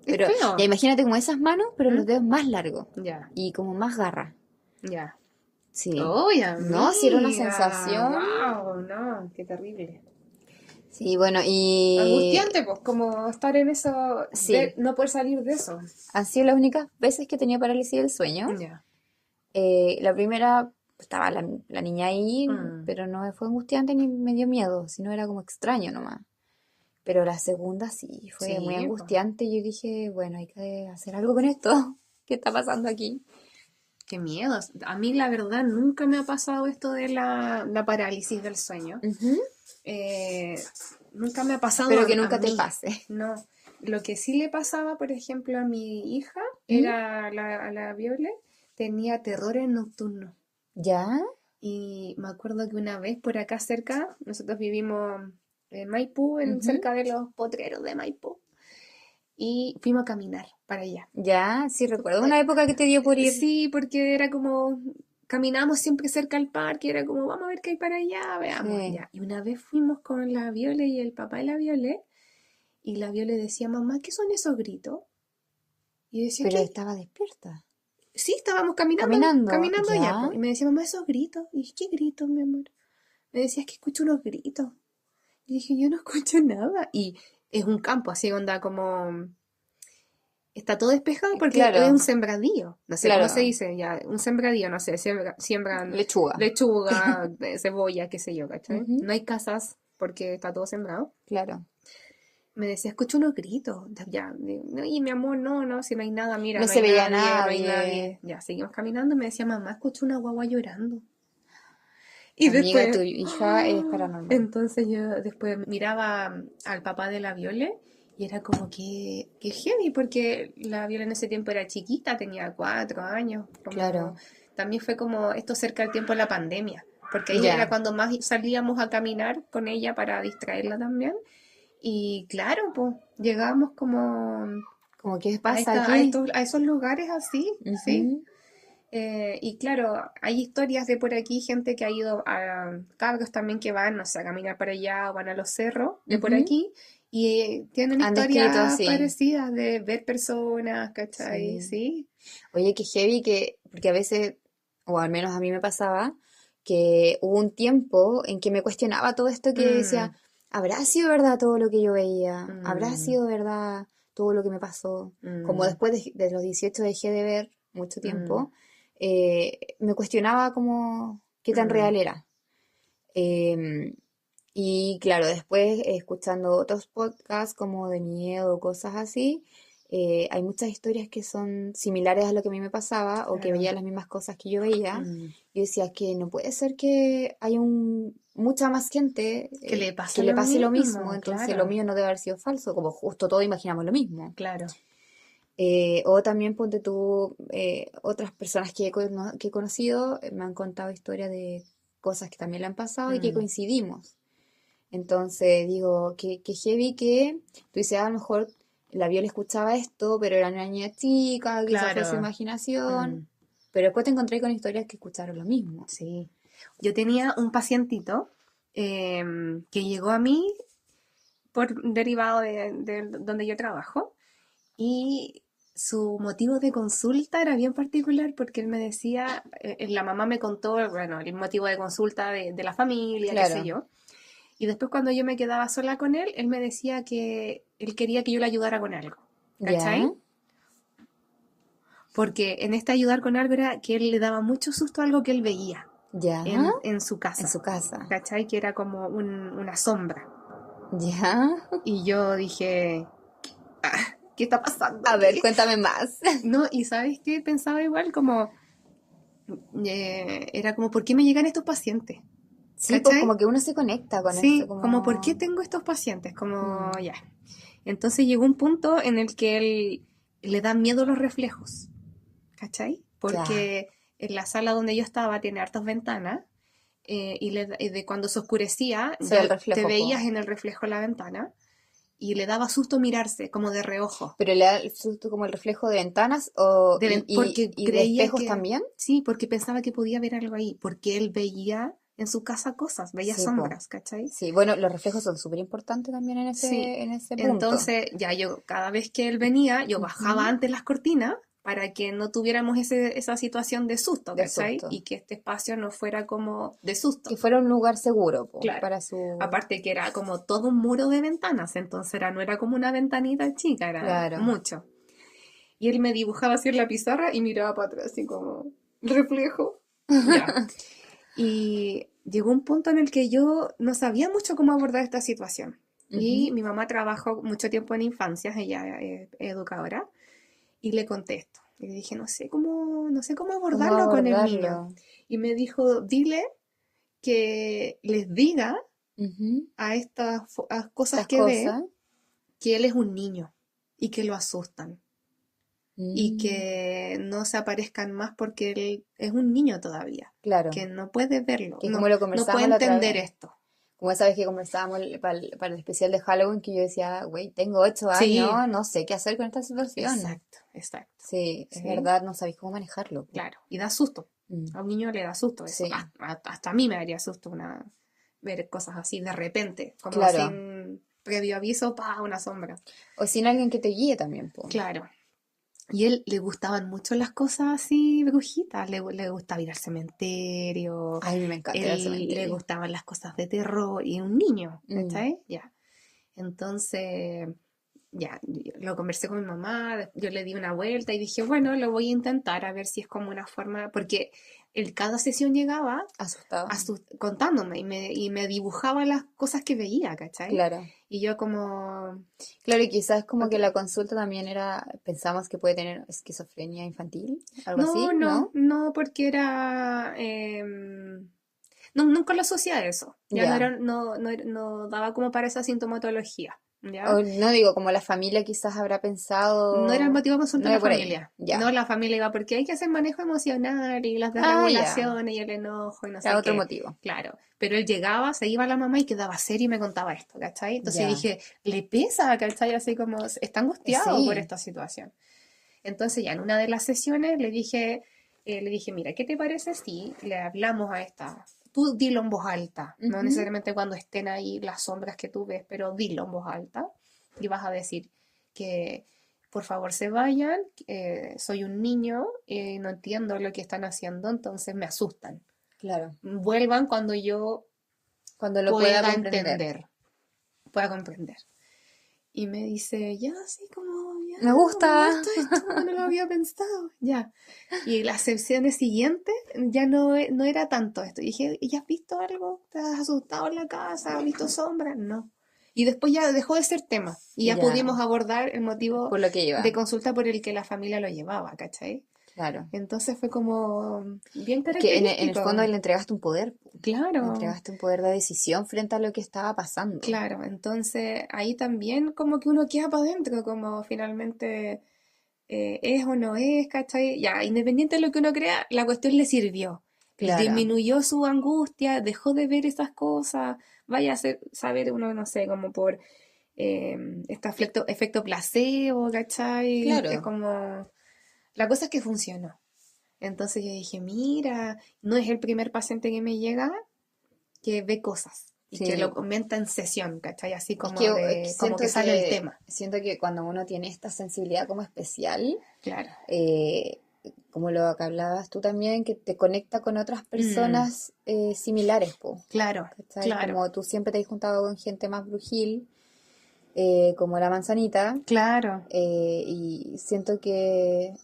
Speaker 2: Es
Speaker 1: Pero ya
Speaker 2: feo.
Speaker 1: imagínate como esas manos, pero los
Speaker 2: ¿Mm?
Speaker 1: dedos más largos.
Speaker 2: Ya,
Speaker 1: Y como más garra.
Speaker 2: ya.
Speaker 1: Sí.
Speaker 2: ¡Uy,
Speaker 1: No, sí era una
Speaker 2: amiga!
Speaker 1: sensación.
Speaker 2: ¡Wow! No, qué terrible.
Speaker 1: Sí, bueno, y
Speaker 2: Angustiante, pues, como estar en eso,
Speaker 1: sí,
Speaker 2: no poder salir de eso.
Speaker 1: han sido las únicas veces que tenía parálisis del sueño.
Speaker 2: Ya.
Speaker 1: La primera estaba la niña ahí,
Speaker 2: Mm.
Speaker 1: pero no fue angustiante ni me dio miedo, sino era como extraño nomás. Pero la segunda sí, fue muy
Speaker 2: Sí, pues.
Speaker 1: angustiante y yo dije, bueno, hay que hacer algo con esto. ¿Qué está pasando aquí?
Speaker 2: Qué miedo. A mí, la verdad, nunca me ha pasado esto de la parálisis del sueño.
Speaker 1: Ujú.
Speaker 2: Eh, Nunca me ha pasado
Speaker 1: Espero que
Speaker 2: a
Speaker 1: nunca te
Speaker 2: mí.
Speaker 1: pase.
Speaker 2: No. Lo que sí le pasaba, por ejemplo, a mi hija,
Speaker 1: ¿Mm?
Speaker 2: era a la Viole, tenía terrores nocturnos.
Speaker 1: ¿Ya?
Speaker 2: Y me acuerdo que una vez por acá cerca, nosotros vivimos en Maipú,
Speaker 1: Ujú.
Speaker 2: cerca de los potreros de Maipú, y fuimos a caminar para allá.
Speaker 1: Ya, sí recuerdo una época que te dio por ir.
Speaker 2: Sí, porque era como, caminamos siempre cerca al parque, era como, vamos a ver qué hay para allá, veamos,
Speaker 1: Sí.
Speaker 2: ya. Y una vez fuimos con la Viole y el papá de la Viole, y la Viole decía, mamá, ¿qué son esos gritos? Y decía,
Speaker 1: Pero
Speaker 2: ¿qué?
Speaker 1: estaba despierta.
Speaker 2: Sí, estábamos caminando,
Speaker 1: Caminando.
Speaker 2: caminando allá,
Speaker 1: ¿Ya?
Speaker 2: po. Y me decía, mamá, esos gritos. Y dije, ¿qué gritos, mi amor? Me decía, es que escucho unos gritos. Y dije, yo no escucho nada. Y es un campo, así onda como... Está todo despejado porque es un
Speaker 1: Claro,
Speaker 2: sembradío. No sé cómo se
Speaker 1: claro.
Speaker 2: dice ya. Un sembradío, no sé. Siembran
Speaker 1: Lechuga.
Speaker 2: lechuga, cebolla, qué sé yo, ¿cachai?
Speaker 1: Ujú.
Speaker 2: No hay casas porque está todo sembrado.
Speaker 1: Claro.
Speaker 2: Me decía, escucho unos gritos. Ya, no, y mi amor, no, si no hay nada, mira,
Speaker 1: No
Speaker 2: no hay
Speaker 1: se veía
Speaker 2: nadie, no hay nadie.
Speaker 1: nadie.
Speaker 2: Ya, seguimos caminando y me decía, mamá, escucho una guagua llorando. Y
Speaker 1: Amiga, tu
Speaker 2: después,
Speaker 1: hija es paranormal.
Speaker 2: entonces yo después miraba al papá de la Viole y era como que heavy, porque la Viole en ese tiempo era chiquita, tenía 4 años, como
Speaker 1: Claro.
Speaker 2: también fue como esto cerca del tiempo de la pandemia, porque ahí era
Speaker 1: Ya.
Speaker 2: cuando más salíamos a caminar con ella para distraerla también. Y claro, pues llegábamos como
Speaker 1: Como, ¿qué pasa aquí?
Speaker 2: a esos lugares así, sí.
Speaker 1: Ujú.
Speaker 2: Y claro, hay historias de por aquí, gente que ha ido a cabros también que van, no sé, a caminar para allá o van a los cerros de por
Speaker 1: Ujú.
Speaker 2: aquí y tienen
Speaker 1: Han descrito
Speaker 2: historias
Speaker 1: así.
Speaker 2: parecidas de ver personas, ¿cachai?
Speaker 1: Sí.
Speaker 2: Sí.
Speaker 1: Oye, que heavy que, porque a veces, o al menos a mí me pasaba, que hubo un tiempo en que me cuestionaba todo esto que
Speaker 2: Mm,
Speaker 1: decía, ¿habrá sido verdad todo lo que yo veía? ¿Habrá
Speaker 2: mm,
Speaker 1: sido verdad todo lo que me pasó? Como
Speaker 2: mm,
Speaker 1: después de los 18 dejé de ver mucho
Speaker 2: mm,
Speaker 1: tiempo, me cuestionaba como qué tan
Speaker 2: mm,
Speaker 1: real era. Em, y claro, después escuchando otros podcasts como de miedo, cosas así, hay muchas historias que son similares a lo que a mí me pasaba o que
Speaker 2: claro.
Speaker 1: veía las mismas cosas que yo veía.
Speaker 2: Mm.
Speaker 1: Yo decía que no puede ser que haya mucha más gente
Speaker 2: Que le
Speaker 1: que
Speaker 2: pasa
Speaker 1: le
Speaker 2: lo
Speaker 1: pase lo mismo,
Speaker 2: mismo,
Speaker 1: entonces lo
Speaker 2: claro,
Speaker 1: mío no debe haber sido falso, como justo todos imaginamos lo mismo.
Speaker 2: claro.
Speaker 1: O también ponte tú, otras personas que he conocido me han contado historias de cosas que también le han pasado y que
Speaker 2: Mm,
Speaker 1: coincidimos. Entonces digo, que heavy que tú dices, a lo mejor la Viola escuchaba esto, pero era una niña chica, quizás fue su
Speaker 2: claro.
Speaker 1: imaginación,
Speaker 2: Mm,
Speaker 1: pero después te encontré con historias que escucharon lo mismo.
Speaker 2: sí. Yo tenía un pacientito que llegó a mí por derivado de donde yo trabajo y su motivo de consulta era bien particular porque él me decía, la mamá me contó, bueno, el motivo de consulta de la familia, qué sé
Speaker 1: Claro,
Speaker 2: yo. Y después cuando yo me quedaba sola con él me decía que él quería que yo le ayudara con algo.
Speaker 1: ya,
Speaker 2: ¿Cachai? Porque en este ayudar con algo era que él le daba mucho susto a algo que él veía
Speaker 1: ya,
Speaker 2: en su
Speaker 1: en
Speaker 2: casa.
Speaker 1: su casa,
Speaker 2: ¿Cachai? Que era como una sombra.
Speaker 1: ya.
Speaker 2: Y yo dije, ¿qué está pasando
Speaker 1: A ver,
Speaker 2: aquí?
Speaker 1: cuéntame más.
Speaker 2: No, y ¿sabes qué? Pensaba igual como, era como, ¿por qué me llegan estos pacientes?
Speaker 1: Sí, pues como
Speaker 2: ¿Cachai?
Speaker 1: que uno se conecta con esto,
Speaker 2: Sí, como, ¿por qué
Speaker 1: como...
Speaker 2: tengo estos pacientes? Como,
Speaker 1: mm,
Speaker 2: ya. Entonces llegó un punto en el que él le dan miedo los reflejos, ¿cachai?
Speaker 1: ya,
Speaker 2: Porque en la sala donde yo estaba tiene hartas ventanas y de cuando se oscurecía
Speaker 1: se ve el
Speaker 2: ya te
Speaker 1: reflejo,
Speaker 2: veías
Speaker 1: po.
Speaker 2: en el reflejo de la ventana y le daba susto mirarse como de reojo.
Speaker 1: Pero le da el susto como el reflejo de ventanas o,
Speaker 2: Porque
Speaker 1: y de
Speaker 2: creía
Speaker 1: espejos
Speaker 2: que,
Speaker 1: también.
Speaker 2: sí, porque pensaba que podía ver algo ahí, porque él veía en su casa cosas, veía
Speaker 1: Sí, po.
Speaker 2: sombras, ¿cachai?
Speaker 1: Sí, bueno, los reflejos son súper importantes también
Speaker 2: Sí,
Speaker 1: en ese punto.
Speaker 2: entonces ya yo, cada vez que él venía, yo bajaba
Speaker 1: Ujú.
Speaker 2: antes las cortinas para que no tuviéramos esa situación de susto,
Speaker 1: De
Speaker 2: ¿cachai?
Speaker 1: susto.
Speaker 2: Y que este espacio no fuera como de susto,
Speaker 1: Que fuera un lugar seguro, po,
Speaker 2: claro.
Speaker 1: para su...
Speaker 2: Aparte que era como todo un muro de ventanas, entonces no era como una ventanita chica, era
Speaker 1: Claro.
Speaker 2: mucho. Y él me dibujaba así en la pizarra y miraba para atrás, así como reflejo. Ya. Y llegó un punto en el que yo no sabía mucho cómo abordar esta situación. Y
Speaker 1: Ujú.
Speaker 2: mi mamá trabajó mucho tiempo en infancias, ella es educadora, y le contesto. Y le dije, no sé cómo
Speaker 1: ¿Cómo
Speaker 2: abordarlo con el niño.
Speaker 1: abordarlo?
Speaker 2: Y me dijo, dile que les diga
Speaker 1: Ujú.
Speaker 2: a a cosas
Speaker 1: Estas
Speaker 2: que ve
Speaker 1: cosas.
Speaker 2: que él es un niño y que lo asustan. Y
Speaker 1: Mm,
Speaker 2: que no se aparezcan más porque él es un niño todavía,
Speaker 1: claro.
Speaker 2: que no puede verlo,
Speaker 1: Que como lo
Speaker 2: no puede
Speaker 1: conversábamos la otra
Speaker 2: entender
Speaker 1: vez.
Speaker 2: esto.
Speaker 1: Como esa vez que conversábamos para el especial de Halloween, que yo decía, güey, tengo 8 años,
Speaker 2: Sí,
Speaker 1: no sé qué hacer con esta situación.
Speaker 2: exacto, exacto.
Speaker 1: Sí, es
Speaker 2: Sí,
Speaker 1: verdad, no sabéis cómo manejarlo, po.
Speaker 2: claro. Y da susto.
Speaker 1: Mm,
Speaker 2: A un niño le da susto eso.
Speaker 1: sí,
Speaker 2: Hasta a mí me daría susto ver cosas así de repente, como
Speaker 1: claro.
Speaker 2: sin previo aviso, pa, una sombra.
Speaker 1: O sin alguien que te guíe también, po.
Speaker 2: Claro. Y él le gustaban mucho las cosas así brujitas, le gustaba ir al cementerio,
Speaker 1: Ay, a mí me encanta ir al
Speaker 2: él le
Speaker 1: cementerio.
Speaker 2: gustaban las cosas de terror y un niño,
Speaker 1: Mm,
Speaker 2: ¿cachai? Ya. Entonces, ya, lo conversé con mi mamá, yo le di una vuelta y dije, bueno, lo voy a intentar a ver si es como una forma, porque él cada sesión llegaba
Speaker 1: asustado.
Speaker 2: contándome y me dibujaba las cosas que veía, ¿cachai?
Speaker 1: Claro.
Speaker 2: Y yo como,
Speaker 1: Claro, y quizás como
Speaker 2: ok.
Speaker 1: que la consulta también era, pensamos que puede tener esquizofrenia infantil, algo
Speaker 2: No,
Speaker 1: así,
Speaker 2: no,
Speaker 1: ¿no?
Speaker 2: no, porque era, no, nunca lo asocié a eso, ya
Speaker 1: Ya.
Speaker 2: no daba como para esa sintomatología, ¿ya?
Speaker 1: O no digo, como la familia quizás habrá
Speaker 2: No era el
Speaker 1: pensado,
Speaker 2: motivo de consulta
Speaker 1: no
Speaker 2: de
Speaker 1: era
Speaker 2: la
Speaker 1: por ahí,
Speaker 2: familia. No,
Speaker 1: ya.
Speaker 2: la familia iba porque hay que hacer manejo emocional y las
Speaker 1: Ah, ya.
Speaker 2: desregulaciones y el enojo y no
Speaker 1: Era
Speaker 2: sé
Speaker 1: otro
Speaker 2: qué.
Speaker 1: motivo.
Speaker 2: Claro. Pero él llegaba, se iba a la mamá y quedaba serio y me contaba esto, ¿cachai? Entonces
Speaker 1: Ya.
Speaker 2: dije, le pesa, ¿cachai? Así como está angustiado por
Speaker 1: Sí.
Speaker 2: esta situación. Entonces ya en una de las sesiones le dije, le dije, mira, ¿qué te parece si le hablamos a esta? Tú dilo en voz alta, no
Speaker 1: Ujú.
Speaker 2: necesariamente cuando estén ahí las sombras que tú ves, pero dilo en voz alta y vas a decir que por favor se vayan, soy un niño, no entiendo lo que están haciendo, entonces me asustan.
Speaker 1: Claro.
Speaker 2: Vuelvan cuando yo
Speaker 1: Cuando lo pueda
Speaker 2: pueda
Speaker 1: comprender.
Speaker 2: entender, pueda comprender. Y me dice, ya, sí, como, ya,
Speaker 1: Me gusta.
Speaker 2: me gusta esto, no lo había pensado, ya. Y las sesiones siguientes ya no era tanto esto. Y dije, ¿ya has visto algo? ¿Te has asustado en la casa? ¿Has visto sombras? No. Y después ya dejó de ser tema. Y ya
Speaker 1: Ya.
Speaker 2: pudimos abordar el motivo
Speaker 1: Por lo que iba.
Speaker 2: de consulta por el que la familia lo llevaba, ¿cachai?
Speaker 1: Claro.
Speaker 2: Entonces fue como bien
Speaker 1: Es que en el
Speaker 2: característico.
Speaker 1: fondo le entregaste un poder. Le
Speaker 2: Claro.
Speaker 1: entregaste un poder de decisión frente a lo que estaba pasando.
Speaker 2: Claro, entonces ahí también como que uno queda para adentro, como finalmente es o no es, ¿cachai? Ya, independiente de lo que uno crea, la cuestión le sirvió.
Speaker 1: Claro.
Speaker 2: Disminuyó su angustia, dejó de ver esas cosas, vaya a saber uno, no sé, como por este efecto placebo, ¿cachai?
Speaker 1: Claro.
Speaker 2: Es como... La cosa es que funcionó. Entonces yo dije, mira, no es el primer paciente que me llega que ve cosas y
Speaker 1: Sí.
Speaker 2: que lo comenta en sesión, ¿cachai? Así como,
Speaker 1: Es que
Speaker 2: como que sale el tema.
Speaker 1: Siento que cuando uno tiene esta sensibilidad como especial,
Speaker 2: Claro.
Speaker 1: como lo que hablabas tú también, que te conecta con otras personas similares, po,
Speaker 2: Claro,
Speaker 1: ¿cachai?
Speaker 2: claro.
Speaker 1: Como tú siempre te has juntado con gente más brujil, como la manzanita,
Speaker 2: Claro,
Speaker 1: y siento que,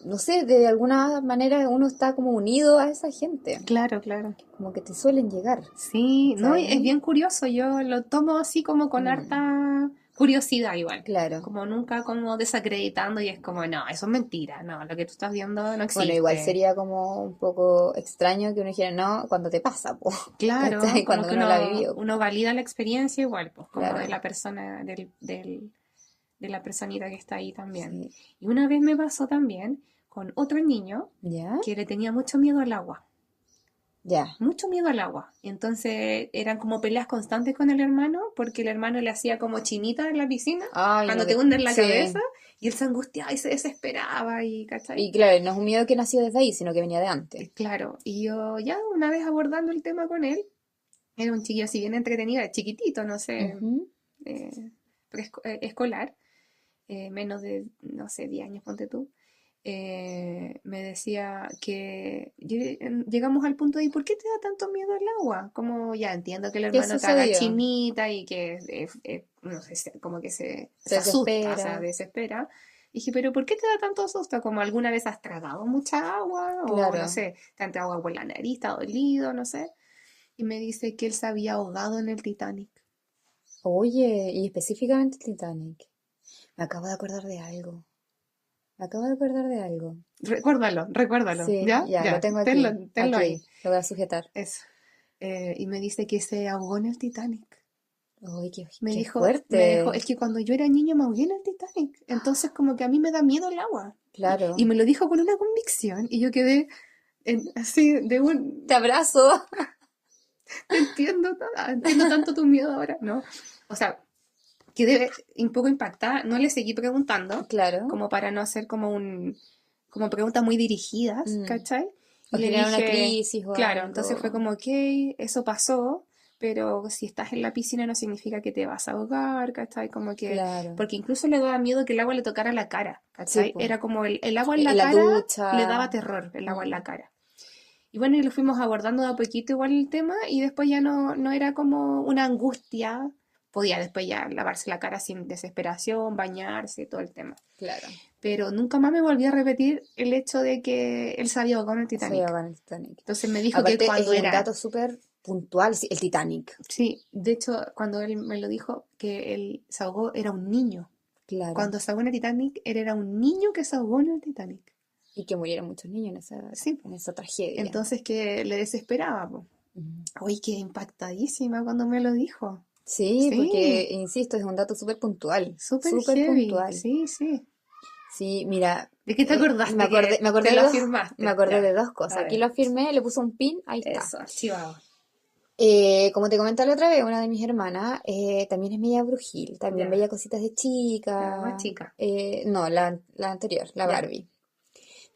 Speaker 1: no sé, de alguna manera uno está como unido a esa gente,
Speaker 2: claro, claro.
Speaker 1: como que te suelen llegar.
Speaker 2: Sí, no,
Speaker 1: ¿Cachai?
Speaker 2: es bien curioso, yo lo tomo así como con harta curiosidad igual.
Speaker 1: Claro.
Speaker 2: Como nunca como desacreditando y es como, no, eso es mentira, no, lo que tú estás viendo no existe.
Speaker 1: Bueno, igual sería como un poco extraño que uno dijera, no, cuando te pasa, po.
Speaker 2: Claro,
Speaker 1: ¿Cachai?
Speaker 2: como
Speaker 1: Cuando
Speaker 2: que
Speaker 1: uno la ha vivido.
Speaker 2: uno valida la experiencia igual, pues, como
Speaker 1: Claro.
Speaker 2: de la persona, de la personita que está ahí también.
Speaker 1: Sí.
Speaker 2: Y una vez me pasó también con otro niño
Speaker 1: ¿Ya?
Speaker 2: que le tenía mucho miedo al agua.
Speaker 1: Ya.
Speaker 2: Mucho miedo al agua. Y entonces eran como peleas constantes con el hermano, porque el hermano le hacía como chinita en la piscina,
Speaker 1: Ay,
Speaker 2: cuando
Speaker 1: no,
Speaker 2: te hunden la
Speaker 1: sí.
Speaker 2: cabeza, y él se angustiaba y se desesperaba, y ¿cachai?
Speaker 1: Y claro, no es un miedo que nació desde ahí, sino que venía de antes.
Speaker 2: Claro, y yo ya una vez abordando el tema con él, era un chiquillo así bien entretenido, chiquitito, no sé,
Speaker 1: Ujú.
Speaker 2: escolar, menos de, no sé, 10 años, ponte tú. Me decía que llegamos al punto de ¿por qué te da tanto miedo el agua? Como ya entiendo que el
Speaker 1: ¿Qué
Speaker 2: hermano te haga
Speaker 1: sucedió?
Speaker 2: chinita y que no sé, como que se
Speaker 1: Se
Speaker 2: asusta,
Speaker 1: desespera.
Speaker 2: o sea, desespera. Dije, pero ¿por qué te da tanto susto? Como alguna vez has tragado mucha agua o
Speaker 1: Claro.
Speaker 2: no sé, te han entrado agua por la nariz, está dolido, no sé. Y me dice que él se había ahogado en el Titanic.
Speaker 1: Oye, y específicamente Titanic. Me acabo de acordar de algo. Me acabo de acordar de algo.
Speaker 2: Recuérdalo,
Speaker 1: Sí,
Speaker 2: ¿ya?
Speaker 1: ya, lo tengo aquí.
Speaker 2: Tenlo
Speaker 1: Aquí,
Speaker 2: ahí.
Speaker 1: lo voy a sujetar.
Speaker 2: Eso. Y me dice que se ahogó en el Titanic.
Speaker 1: Uy, qué
Speaker 2: Me dijo,
Speaker 1: fuerte.
Speaker 2: es que cuando yo era niño me ahogué en el Titanic. Entonces como que a mí me da miedo el agua.
Speaker 1: Claro.
Speaker 2: Y me lo dijo con una convicción y yo quedé así de un...
Speaker 1: Te abrazo.
Speaker 2: Entiendo tanto tu miedo ahora, ¿no? O sea, quedé un poco impactada. No le seguí preguntando,
Speaker 1: Claro.
Speaker 2: como para no hacer como preguntas muy dirigidas,
Speaker 1: Mm.
Speaker 2: ¿cachai?
Speaker 1: O
Speaker 2: Y le
Speaker 1: generar una
Speaker 2: dije,
Speaker 1: crisis o
Speaker 2: claro,
Speaker 1: algo.
Speaker 2: entonces fue como, ok, eso pasó, pero si estás en la piscina no significa que te vas a ahogar, ¿cachai? Como que,
Speaker 1: Claro.
Speaker 2: porque incluso le daba miedo que el agua le tocara la cara, ¿cachai?
Speaker 1: Sí, po.
Speaker 2: Era como el agua en la
Speaker 1: En la
Speaker 2: cara
Speaker 1: ducha.
Speaker 2: le daba terror, el agua en la
Speaker 1: Mm.
Speaker 2: cara. Y bueno, y lo fuimos abordando de a poquito igual el tema y después ya no era como una angustia, podía después ya lavarse la cara sin desesperación, bañarse, todo el tema.
Speaker 1: Claro.
Speaker 2: Pero nunca más me volví a repetir el hecho de que él se había ahogado en el
Speaker 1: Se
Speaker 2: Titanic.
Speaker 1: ahogó en el Titanic.
Speaker 2: Entonces me dijo
Speaker 1: Aparte,
Speaker 2: que cuando
Speaker 1: es
Speaker 2: era...
Speaker 1: un dato súper puntual, sí, el Titanic.
Speaker 2: Sí, de hecho, cuando él me lo dijo, que él se ahogó, era un niño.
Speaker 1: Claro.
Speaker 2: Cuando se ahogó en el Titanic, él era un niño que se ahogó en el Titanic.
Speaker 1: Y que murieron muchos niños
Speaker 2: Sí.
Speaker 1: en esa tragedia.
Speaker 2: Entonces que le desesperaba, po. Uy, qué impactadísima cuando me lo dijo.
Speaker 1: Sí,
Speaker 2: Sí.
Speaker 1: porque, insisto, es un dato súper puntual.
Speaker 2: Súper
Speaker 1: Súper
Speaker 2: heavy.
Speaker 1: puntual.
Speaker 2: Sí, sí.
Speaker 1: Sí, mira.
Speaker 2: ¿De qué te acordaste?
Speaker 1: Me acordé
Speaker 2: te
Speaker 1: de
Speaker 2: lo
Speaker 1: dos,
Speaker 2: afirmaste.
Speaker 1: me acordé
Speaker 2: Ya.
Speaker 1: de dos
Speaker 2: A
Speaker 1: cosas.
Speaker 2: ver.
Speaker 1: Aquí lo afirmé, le puse un pin, ahí está.
Speaker 2: Eso, archivado.
Speaker 1: Como te comenté la otra vez, una de mis hermanas también es media brujil, también
Speaker 2: Ya.
Speaker 1: veía cositas de chica.
Speaker 2: La más chica.
Speaker 1: No, la anterior, la
Speaker 2: Ya.
Speaker 1: Barbie.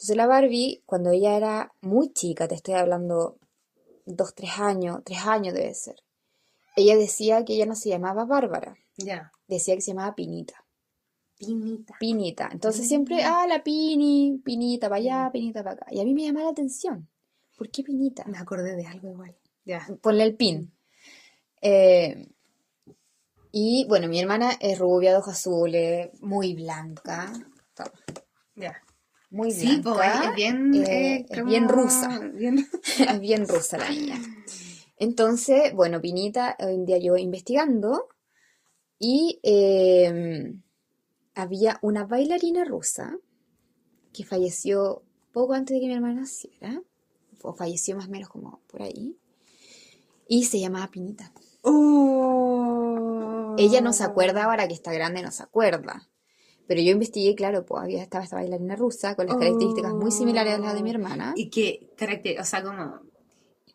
Speaker 1: Entonces la Barbie, cuando ella era muy chica, te estoy hablando 3 años debe ser, ella decía que ella no se llamaba Bárbara,
Speaker 2: Ya.
Speaker 1: decía que se llamaba Pinita.
Speaker 2: Pinita.
Speaker 1: Pinita. Entonces siempre, la Pini, Pinita para allá, Pinita para acá. Y a mí me llamaba la atención. ¿Por qué Pinita?
Speaker 2: Me acordé de algo igual. Ya.
Speaker 1: Ponle el pin. Eh, y bueno, mi hermana es rubia, de ojos azules, muy blanca. Toma,
Speaker 2: Ya.
Speaker 1: muy
Speaker 2: Sí, pues
Speaker 1: blanca.
Speaker 2: es bien,
Speaker 1: Es bien rusa.
Speaker 2: bien-
Speaker 1: Es bien rusa la niña. Entonces, bueno, Pinita, hoy en día yo investigando, y había una bailarina rusa que falleció poco antes de que mi hermana naciera, o falleció más o menos como por ahí, y se llamaba Pinita.
Speaker 2: Oh.
Speaker 1: Ella no se acuerda ahora que está grande, no se acuerda. Pero yo investigué, claro, pues estaba esta bailarina rusa con las características muy similares a las de mi hermana.
Speaker 2: Y qué carácter, o sea, como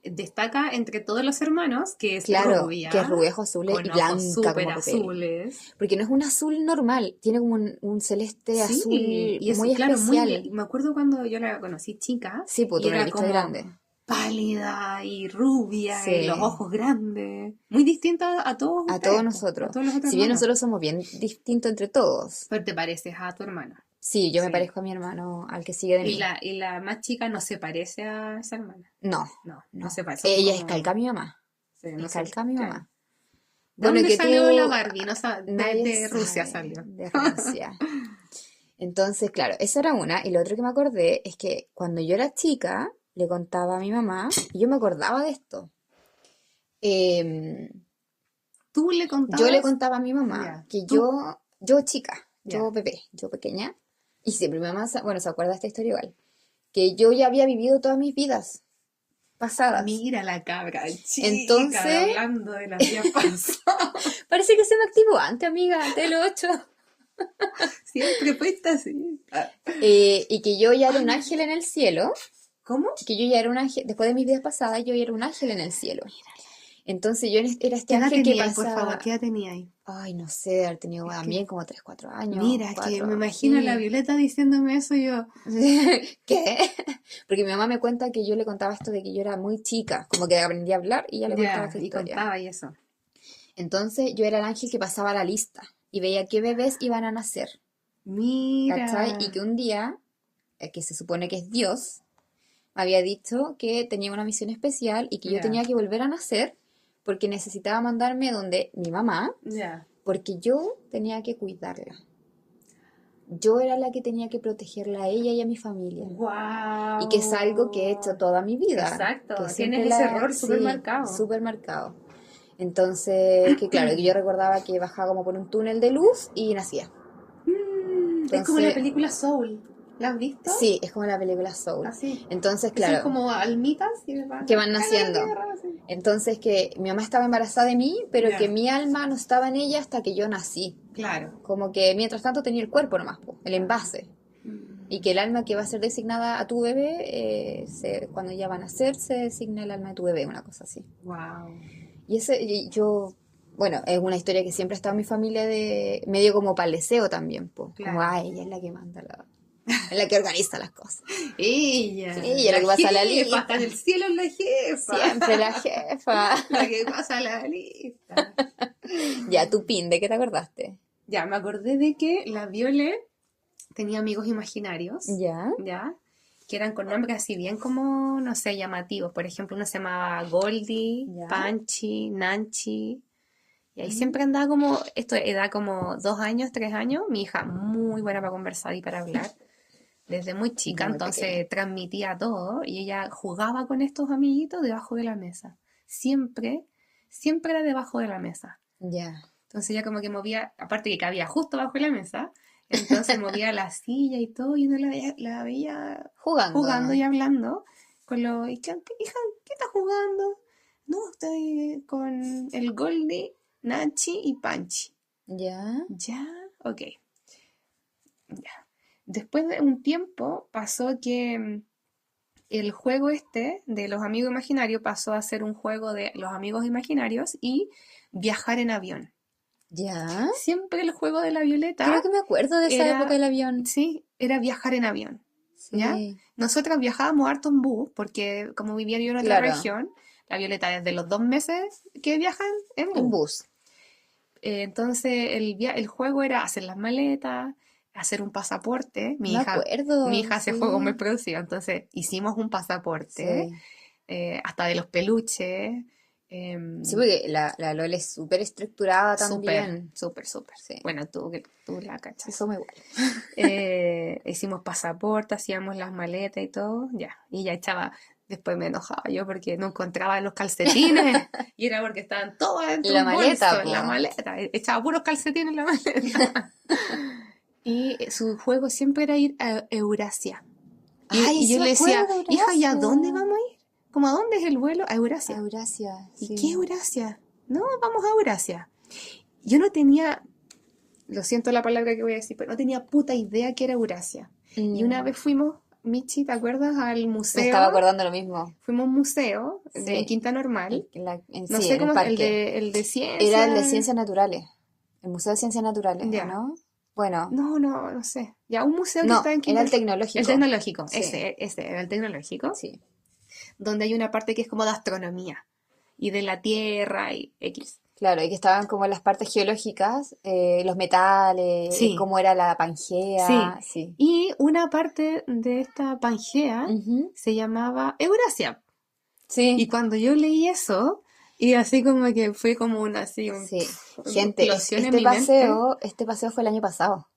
Speaker 2: destaca entre todos los hermanos que es
Speaker 1: Claro,
Speaker 2: rubia,
Speaker 1: que es rubia, ojos azules
Speaker 2: con
Speaker 1: y
Speaker 2: ojos
Speaker 1: blanca
Speaker 2: súper
Speaker 1: como papel.
Speaker 2: azules.
Speaker 1: Porque no es un azul normal, tiene como un celeste azul
Speaker 2: Y es,
Speaker 1: muy
Speaker 2: claro,
Speaker 1: especial.
Speaker 2: me acuerdo cuando yo la conocí chica,
Speaker 1: Sí, pues tú
Speaker 2: y
Speaker 1: no la
Speaker 2: era
Speaker 1: viste
Speaker 2: como
Speaker 1: grande.
Speaker 2: pálida y rubia,
Speaker 1: Sí.
Speaker 2: y los ojos grandes, muy distinta a todos
Speaker 1: A
Speaker 2: ustedes,
Speaker 1: todos
Speaker 2: po,
Speaker 1: nosotros.
Speaker 2: a todos los otros
Speaker 1: Si bien
Speaker 2: hermanos.
Speaker 1: nosotros somos bien distintos entre todos.
Speaker 2: Pero te pareces a tu hermana.
Speaker 1: Sí, yo me
Speaker 2: Sí.
Speaker 1: parezco a mi hermano, al que sigue de mí.
Speaker 2: Y la más chica no se parece a esa hermana.
Speaker 1: No,
Speaker 2: No
Speaker 1: no.
Speaker 2: se parece.
Speaker 1: Ella
Speaker 2: Como-
Speaker 1: es calca a mi mamá.
Speaker 2: sí, no
Speaker 1: Es
Speaker 2: sé,
Speaker 1: calca a mi
Speaker 2: claro.
Speaker 1: mamá.
Speaker 2: ¿De
Speaker 1: Bueno,
Speaker 2: dónde
Speaker 1: que
Speaker 2: salió
Speaker 1: tú...
Speaker 2: la Barbie? No
Speaker 1: Nadie
Speaker 2: de Rusia
Speaker 1: sabe,
Speaker 2: salió.
Speaker 1: de Rusia. Entonces, claro, esa era una. Y lo otro que me acordé es que cuando yo era chica, le contaba a mi mamá, y yo me acordaba de esto.
Speaker 2: Tú le contabas.
Speaker 1: Yo le contaba a mi mamá
Speaker 2: Ya,
Speaker 1: que
Speaker 2: tú.
Speaker 1: yo chica,
Speaker 2: Ya.
Speaker 1: yo bebé, yo pequeña, y siempre mi mamá, bueno, se acuerda de esta historia igual, que yo ya había vivido todas mis vidas pasadas.
Speaker 2: Mira la cabra chica
Speaker 1: Entonces-
Speaker 2: hablando de las días pasadas.
Speaker 1: Parece que se me activó antes, amiga, antes de los 8.
Speaker 2: Siempre fuiste así. Ah,
Speaker 1: Y que yo ya era un ángel en el cielo,
Speaker 2: ¿cómo?
Speaker 1: que yo ya era un ángel, después de mis vidas pasadas, yo ya era un ángel en el cielo. Entonces yo era este
Speaker 2: ¿Qué edad
Speaker 1: ángel que
Speaker 2: tenía ahí, por
Speaker 1: pasaba...
Speaker 2: favor? ¿Qué edad tenía ahí?
Speaker 1: Ay, no sé, de haber tenido
Speaker 2: Es que-
Speaker 1: también como 3, 4 años.
Speaker 2: Mira, es que
Speaker 1: 4,
Speaker 2: me imagino a la
Speaker 1: sí.
Speaker 2: Violeta diciéndome eso y yo.
Speaker 1: ¿Qué? Porque mi mamá me cuenta que yo le contaba esto de que yo era muy chica, como que aprendí a hablar y ya le contaba esta
Speaker 2: y
Speaker 1: historia.
Speaker 2: contaba y eso.
Speaker 1: Entonces yo era el ángel que pasaba la lista y veía qué bebés iban a nacer,
Speaker 2: Mira.
Speaker 1: ¿cachai? Y que un día, que se supone que es Dios, me había dicho que tenía una misión especial y que yo
Speaker 2: Ya.
Speaker 1: tenía que volver a nacer porque necesitaba mandarme donde mi mamá,
Speaker 2: Ya.
Speaker 1: porque yo tenía que cuidarla. Yo era la que tenía que protegerla a ella y a mi familia.
Speaker 2: Wow.
Speaker 1: Y que es algo que he hecho toda mi vida.
Speaker 2: Exacto,
Speaker 1: Que
Speaker 2: tienes
Speaker 1: siempre
Speaker 2: ese error súper marcado.
Speaker 1: Súper marcado. Entonces, que claro, que yo recordaba que bajaba como por un túnel de luz y nacía.
Speaker 2: Es como la
Speaker 1: Entonces-
Speaker 2: película Soul. ¿La has visto?
Speaker 1: Sí, es como la película Soul.
Speaker 2: Así.
Speaker 1: Entonces,
Speaker 2: Que son
Speaker 1: claro,
Speaker 2: como almitas
Speaker 1: que van naciendo. Entonces que mi mamá estaba embarazada de mí, pero
Speaker 2: Ya.
Speaker 1: que mi alma no estaba en ella hasta que yo nací.
Speaker 2: Claro.
Speaker 1: Como que mientras tanto tenía el cuerpo nomás, po, el envase. Y que el alma que va a ser designada a tu bebé, cuando ya van a nacer, se designa el alma de tu bebé, una cosa así.
Speaker 2: Wow.
Speaker 1: Y yo, bueno, es una historia que siempre ha estado en mi familia de medio como paleseo también, po.
Speaker 2: Claro.
Speaker 1: Como, ella es la que manda, es la que organiza las cosas.
Speaker 2: Ella.
Speaker 1: Sí, ella la que pasa la lista.
Speaker 2: Está en el cielo es la jefa.
Speaker 1: Siempre la jefa.
Speaker 2: La que pasa la lista.
Speaker 1: Ya, tu pin, ¿de qué te acordaste?
Speaker 2: Ya, me acordé de que la Viole tenía amigos imaginarios.
Speaker 1: Ya.
Speaker 2: ¿Ya? Que eran con nombres así bien como, no sé, llamativos. Por ejemplo, uno se llamaba Goldie,
Speaker 1: Ya.
Speaker 2: Panchi, Nanchi. Y ahí siempre andaba como, esto edad como 2 años, 3 años. Mi hija muy buena para conversar y para hablar. Desde muy chica,
Speaker 1: Muy
Speaker 2: entonces
Speaker 1: pequeña.
Speaker 2: transmitía todo. Y ella jugaba con estos amiguitos debajo de la mesa. Siempre era debajo de la mesa.
Speaker 1: Ya.
Speaker 2: Entonces ella como que movía, aparte que cabía justo bajo la mesa, entonces movía la silla y todo, y uno la veía jugando y hablando. Y hija, ¿qué estás jugando? No, estoy con el Goldie, Nachi y Panchi.
Speaker 1: Ya.
Speaker 2: ¿Ya? Ok. Ya. Después de un tiempo pasó que el juego este de los amigos imaginarios pasó a ser un juego de los amigos imaginarios y viajar en avión.
Speaker 1: Ya.
Speaker 2: Siempre el juego de la Violeta,
Speaker 1: Creo que me acuerdo de esa
Speaker 2: Era-
Speaker 1: época del avión.
Speaker 2: sí, era viajar en avión. ¿ya?
Speaker 1: Sí.
Speaker 2: Nosotras viajábamos harto en bus, porque como vivía yo en otra
Speaker 1: Claro.
Speaker 2: región, la Violeta desde los 2 meses que viajan en
Speaker 1: En
Speaker 2: bus.
Speaker 1: bus.
Speaker 2: Entonces el juego era hacer las maletas, hacer un pasaporte. Mi
Speaker 1: Me
Speaker 2: hija
Speaker 1: acuerdo,
Speaker 2: hace
Speaker 1: sí.
Speaker 2: juegos muy producidos, entonces hicimos un pasaporte,
Speaker 1: Sí.
Speaker 2: hasta de los peluches.
Speaker 1: Sí, porque la LOL es súper estructurada
Speaker 2: Súper,
Speaker 1: también.
Speaker 2: súper.
Speaker 1: Sí.
Speaker 2: Bueno, tú la
Speaker 1: Sí,
Speaker 2: cachas.
Speaker 1: somos igual.
Speaker 2: Hicimos pasaporte, hacíamos las maletas y todo, ya. Y ya echaba, después me enojaba yo porque no encontraba los calcetines. Y era porque estaban todos dentro de
Speaker 1: La
Speaker 2: un
Speaker 1: maleta,
Speaker 2: bolso, en la
Speaker 1: po.
Speaker 2: maleta. Echaba puros calcetines en la maleta. Y su juego siempre era ir a Eurasia.
Speaker 1: Ay,
Speaker 2: Y
Speaker 1: sí
Speaker 2: yo
Speaker 1: me
Speaker 2: le decía,
Speaker 1: acuerdo de
Speaker 2: hija, ¿y a
Speaker 1: Eurasia.
Speaker 2: dónde vamos a ir? ¿Cómo a dónde es el vuelo? A
Speaker 1: A
Speaker 2: Eurasia.
Speaker 1: Eurasia,
Speaker 2: ¿Y
Speaker 1: sí.
Speaker 2: qué Eurasia? No, vamos a Eurasia. Yo no tenía, lo siento la palabra que voy a decir, pero no tenía puta idea que era Eurasia. Y una vez fuimos, Michi, ¿te acuerdas? Al
Speaker 1: Me
Speaker 2: museo.
Speaker 1: estaba acordando lo mismo.
Speaker 2: Fuimos a un museo en
Speaker 1: Sí.
Speaker 2: Quinta Normal. No
Speaker 1: Sí,
Speaker 2: sé
Speaker 1: en
Speaker 2: cómo
Speaker 1: el
Speaker 2: es,
Speaker 1: parque.
Speaker 2: el de ciencia.
Speaker 1: Era el de Ciencias Naturales. El Museo de Ciencias Naturales,
Speaker 2: Ya.
Speaker 1: ¿no? Bueno,
Speaker 2: No sé. Ya, un museo que
Speaker 1: no,
Speaker 2: está en Quinta.
Speaker 1: era el tecnológico.
Speaker 2: El tecnológico,
Speaker 1: Sí.
Speaker 2: ese era el tecnológico.
Speaker 1: Sí.
Speaker 2: Donde hay una parte que es como de astronomía y de la Tierra y X.
Speaker 1: Claro, y que estaban como las partes geológicas, los metales,
Speaker 2: Sí.
Speaker 1: cómo era la Pangea. Sí.
Speaker 2: Y una parte de esta Pangea
Speaker 1: Ujú.
Speaker 2: se llamaba Eurasia.
Speaker 1: Sí.
Speaker 2: Y cuando yo leí eso, y así como que fue como una así,
Speaker 1: Sí. Gente,
Speaker 2: explosión en
Speaker 1: este
Speaker 2: mi mente.
Speaker 1: paseo fue el año pasado.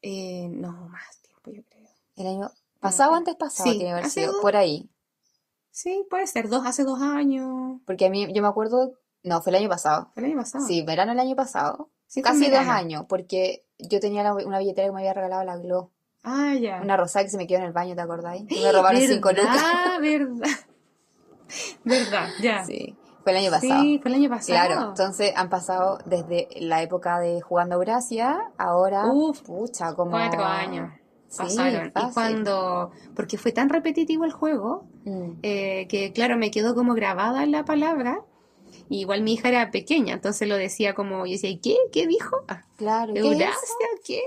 Speaker 2: No, más tiempo yo creo.
Speaker 1: El año pasado o antes pasado
Speaker 2: Sí,
Speaker 1: tiene que haber
Speaker 2: hace
Speaker 1: sido,
Speaker 2: dos.
Speaker 1: por ahí.
Speaker 2: Sí, puede ser, hace 2 años.
Speaker 1: Porque a mí, yo me acuerdo, no, fue el año pasado.
Speaker 2: Fue el año pasado.
Speaker 1: Sí, verano el año pasado.
Speaker 2: Sí, fue en
Speaker 1: Casi 2
Speaker 2: verano.
Speaker 1: años, porque yo tenía una billetera que me había regalado la Glo.
Speaker 2: Ah, ya.
Speaker 1: Una rosada que se me quedó en el baño, ¿te acordáis? Y me robaron 5 lucas.
Speaker 2: Verdad, ya.
Speaker 1: Sí, fue el año pasado.
Speaker 2: Sí, fue el año pasado.
Speaker 1: Claro, entonces han pasado desde la época de jugando a Eurasia, ahora,
Speaker 2: Uf,
Speaker 1: pucha, como
Speaker 2: 4 años
Speaker 1: Sí,
Speaker 2: pasaron. Y
Speaker 1: fácil.
Speaker 2: porque fue tan repetitivo el juego, que claro, me quedó como grabada la palabra. Y igual mi hija era pequeña, entonces lo decía como, yo decía, ¿qué? ¿Qué dijo?
Speaker 1: Claro, ¿qué es
Speaker 2: ¿Eurasia?
Speaker 1: eso?
Speaker 2: ¿Qué?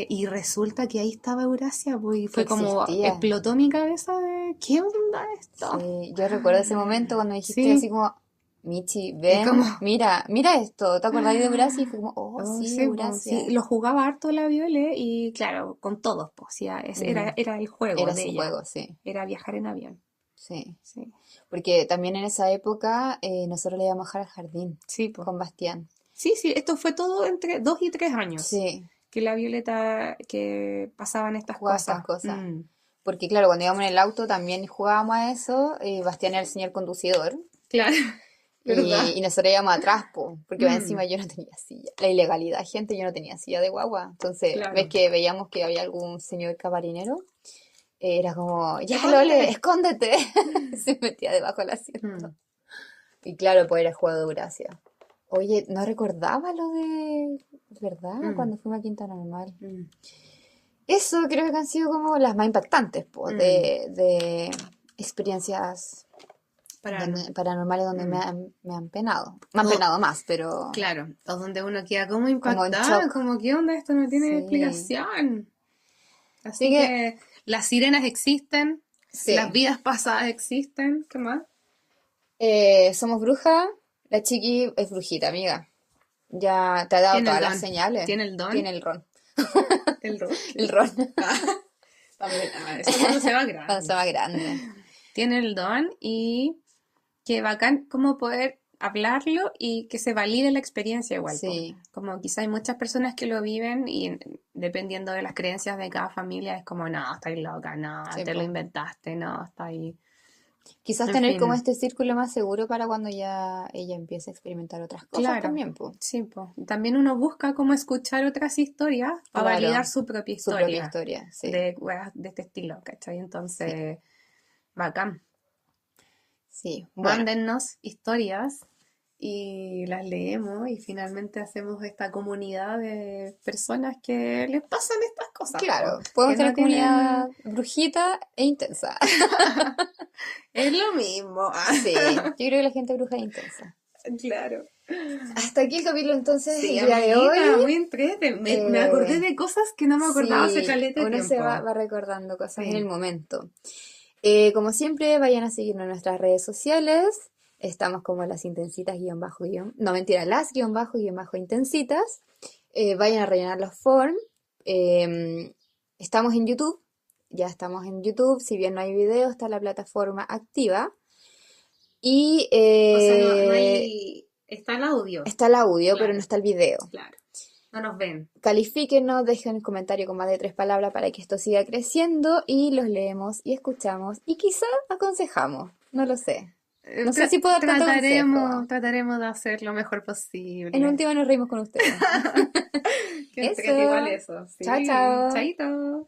Speaker 2: Y resulta que ahí estaba Eurasia, pues, y fue
Speaker 1: Que
Speaker 2: como,
Speaker 1: existía.
Speaker 2: explotó mi cabeza de, ¿qué onda esto?
Speaker 1: Sí, yo recuerdo ese momento cuando dijiste
Speaker 2: Sí.
Speaker 1: así como, Michi, ven,
Speaker 2: como-
Speaker 1: mira esto, ¿te acordás de Eurasia? Y fue como, oh, sí,
Speaker 2: sí, pues,
Speaker 1: Eurasia.
Speaker 2: sí, lo jugaba harto la Viole y claro, con todos, pues, sí, era el juego
Speaker 1: Era
Speaker 2: de
Speaker 1: su
Speaker 2: ella.
Speaker 1: juego, sí,
Speaker 2: Era viajar en avión.
Speaker 1: sí.
Speaker 2: Sí,
Speaker 1: Porque también en esa época nosotros le íbamos a dejar al jardín
Speaker 2: sí, pues.
Speaker 1: con Bastián.
Speaker 2: Sí, esto fue todo entre 2 y 3 años.
Speaker 1: Sí,
Speaker 2: Que la Violeta, que pasaban estas
Speaker 1: jugaba
Speaker 2: cosas.
Speaker 1: estas cosas.
Speaker 2: Mm,
Speaker 1: Porque claro, cuando íbamos en el auto también jugábamos a eso, Bastián era el señor conducidor.
Speaker 2: claro, ¿verdad?
Speaker 1: Y nosotros íbamos atrás, po, porque
Speaker 2: Mm.
Speaker 1: encima yo no tenía silla. La ilegalidad, gente, yo no tenía silla de guagua. Entonces,
Speaker 2: Claro.
Speaker 1: ves que veíamos que había algún señor cabarinero, era como, ya,
Speaker 2: Dale.
Speaker 1: Lole, escóndete. Se metía debajo del asiento.
Speaker 2: Mm.
Speaker 1: Y claro, pues era el juego de Eurasia. Oye, no recordaba lo de, ¿verdad?
Speaker 2: Mm.
Speaker 1: Cuando fuimos a Quinta Normal.
Speaker 2: Mm.
Speaker 1: Eso creo que han sido como las más impactantes, po, de experiencias paranormales donde me han penado. Me han penado más, pero...
Speaker 2: Claro, o donde uno queda como
Speaker 1: Como en
Speaker 2: impactado,
Speaker 1: shock.
Speaker 2: como, ¿qué onda? Esto no tiene
Speaker 1: Sí.
Speaker 2: explicación. Así
Speaker 1: Así
Speaker 2: que las sirenas existen,
Speaker 1: Sí.
Speaker 2: las vidas pasadas existen, ¿qué más?
Speaker 1: Somos brujas. La chiqui es brujita, amiga. Ya te ha dado
Speaker 2: Tiene el
Speaker 1: todas las
Speaker 2: don.
Speaker 1: señales.
Speaker 2: ¿Tiene el don?
Speaker 1: Tiene el ron.
Speaker 2: El rock.
Speaker 1: El ron.
Speaker 2: Eso cuando se va grande.
Speaker 1: Cuando se va grande.
Speaker 2: Tiene el don y qué bacán como poder hablarlo y que se valide la experiencia igual.
Speaker 1: Sí.
Speaker 2: Po. Como quizá hay muchas personas que lo viven y dependiendo de las creencias de cada familia es como, no, estáis loca, no,
Speaker 1: Sí,
Speaker 2: te
Speaker 1: po.
Speaker 2: lo inventaste, no, está ahí.
Speaker 1: Quizás
Speaker 2: En
Speaker 1: tener
Speaker 2: fin.
Speaker 1: como este círculo más seguro para cuando ya ella empiece a experimentar otras cosas
Speaker 2: Claro.
Speaker 1: también, po.
Speaker 2: Sí, pues. También uno busca como escuchar otras historias para
Speaker 1: Claro.
Speaker 2: validar su propia
Speaker 1: Su
Speaker 2: historia.
Speaker 1: propia historia, sí.
Speaker 2: De weas de este estilo, ¿cachai? Entonces, bacán.
Speaker 1: Sí, bueno.
Speaker 2: Mándennos historias y las leemos y finalmente hacemos esta comunidad de personas que les pasan estas cosas.
Speaker 1: Claro,
Speaker 2: po,
Speaker 1: podemos
Speaker 2: que
Speaker 1: tener
Speaker 2: no tienen-
Speaker 1: comunidad brujita e intensa.
Speaker 2: Es lo mismo.
Speaker 1: Sí, yo creo que la gente bruja es intensa.
Speaker 2: Claro.
Speaker 1: Hasta aquí el capítulo entonces
Speaker 2: Sí,
Speaker 1: el día de
Speaker 2: amiga,
Speaker 1: hoy.
Speaker 2: muy entrete. Me acordé de cosas que no me acordaba hace
Speaker 1: Sí,
Speaker 2: caleta de
Speaker 1: uno se
Speaker 2: tiempo.
Speaker 1: va recordando cosas
Speaker 2: Sí.
Speaker 1: en el momento. Como siempre, vayan a seguirnos en nuestras redes sociales. Estamos como las intensitas guión bajo guión. No, mentira, las guión bajo intensitas. Vayan a rellenar los forms. Estamos en YouTube. Ya estamos en YouTube. Si bien no hay video, está la plataforma activa. Y
Speaker 2: O sea, no hay... Está el audio.
Speaker 1: está el audio,
Speaker 2: Claro.
Speaker 1: pero no está el video.
Speaker 2: Claro. No nos ven.
Speaker 1: Califíquenos, dejen un comentario con más de 3 palabras para que esto siga creciendo y los leemos y escuchamos y quizá aconsejamos, no lo sé. No sé si puedo dar tanto consejo.
Speaker 2: Trataremos de hacer lo mejor posible.
Speaker 1: En última nos reímos con ustedes.
Speaker 2: Que
Speaker 1: Eso.
Speaker 2: igual eso. Sí.
Speaker 1: Chao, chao.
Speaker 2: Chaito.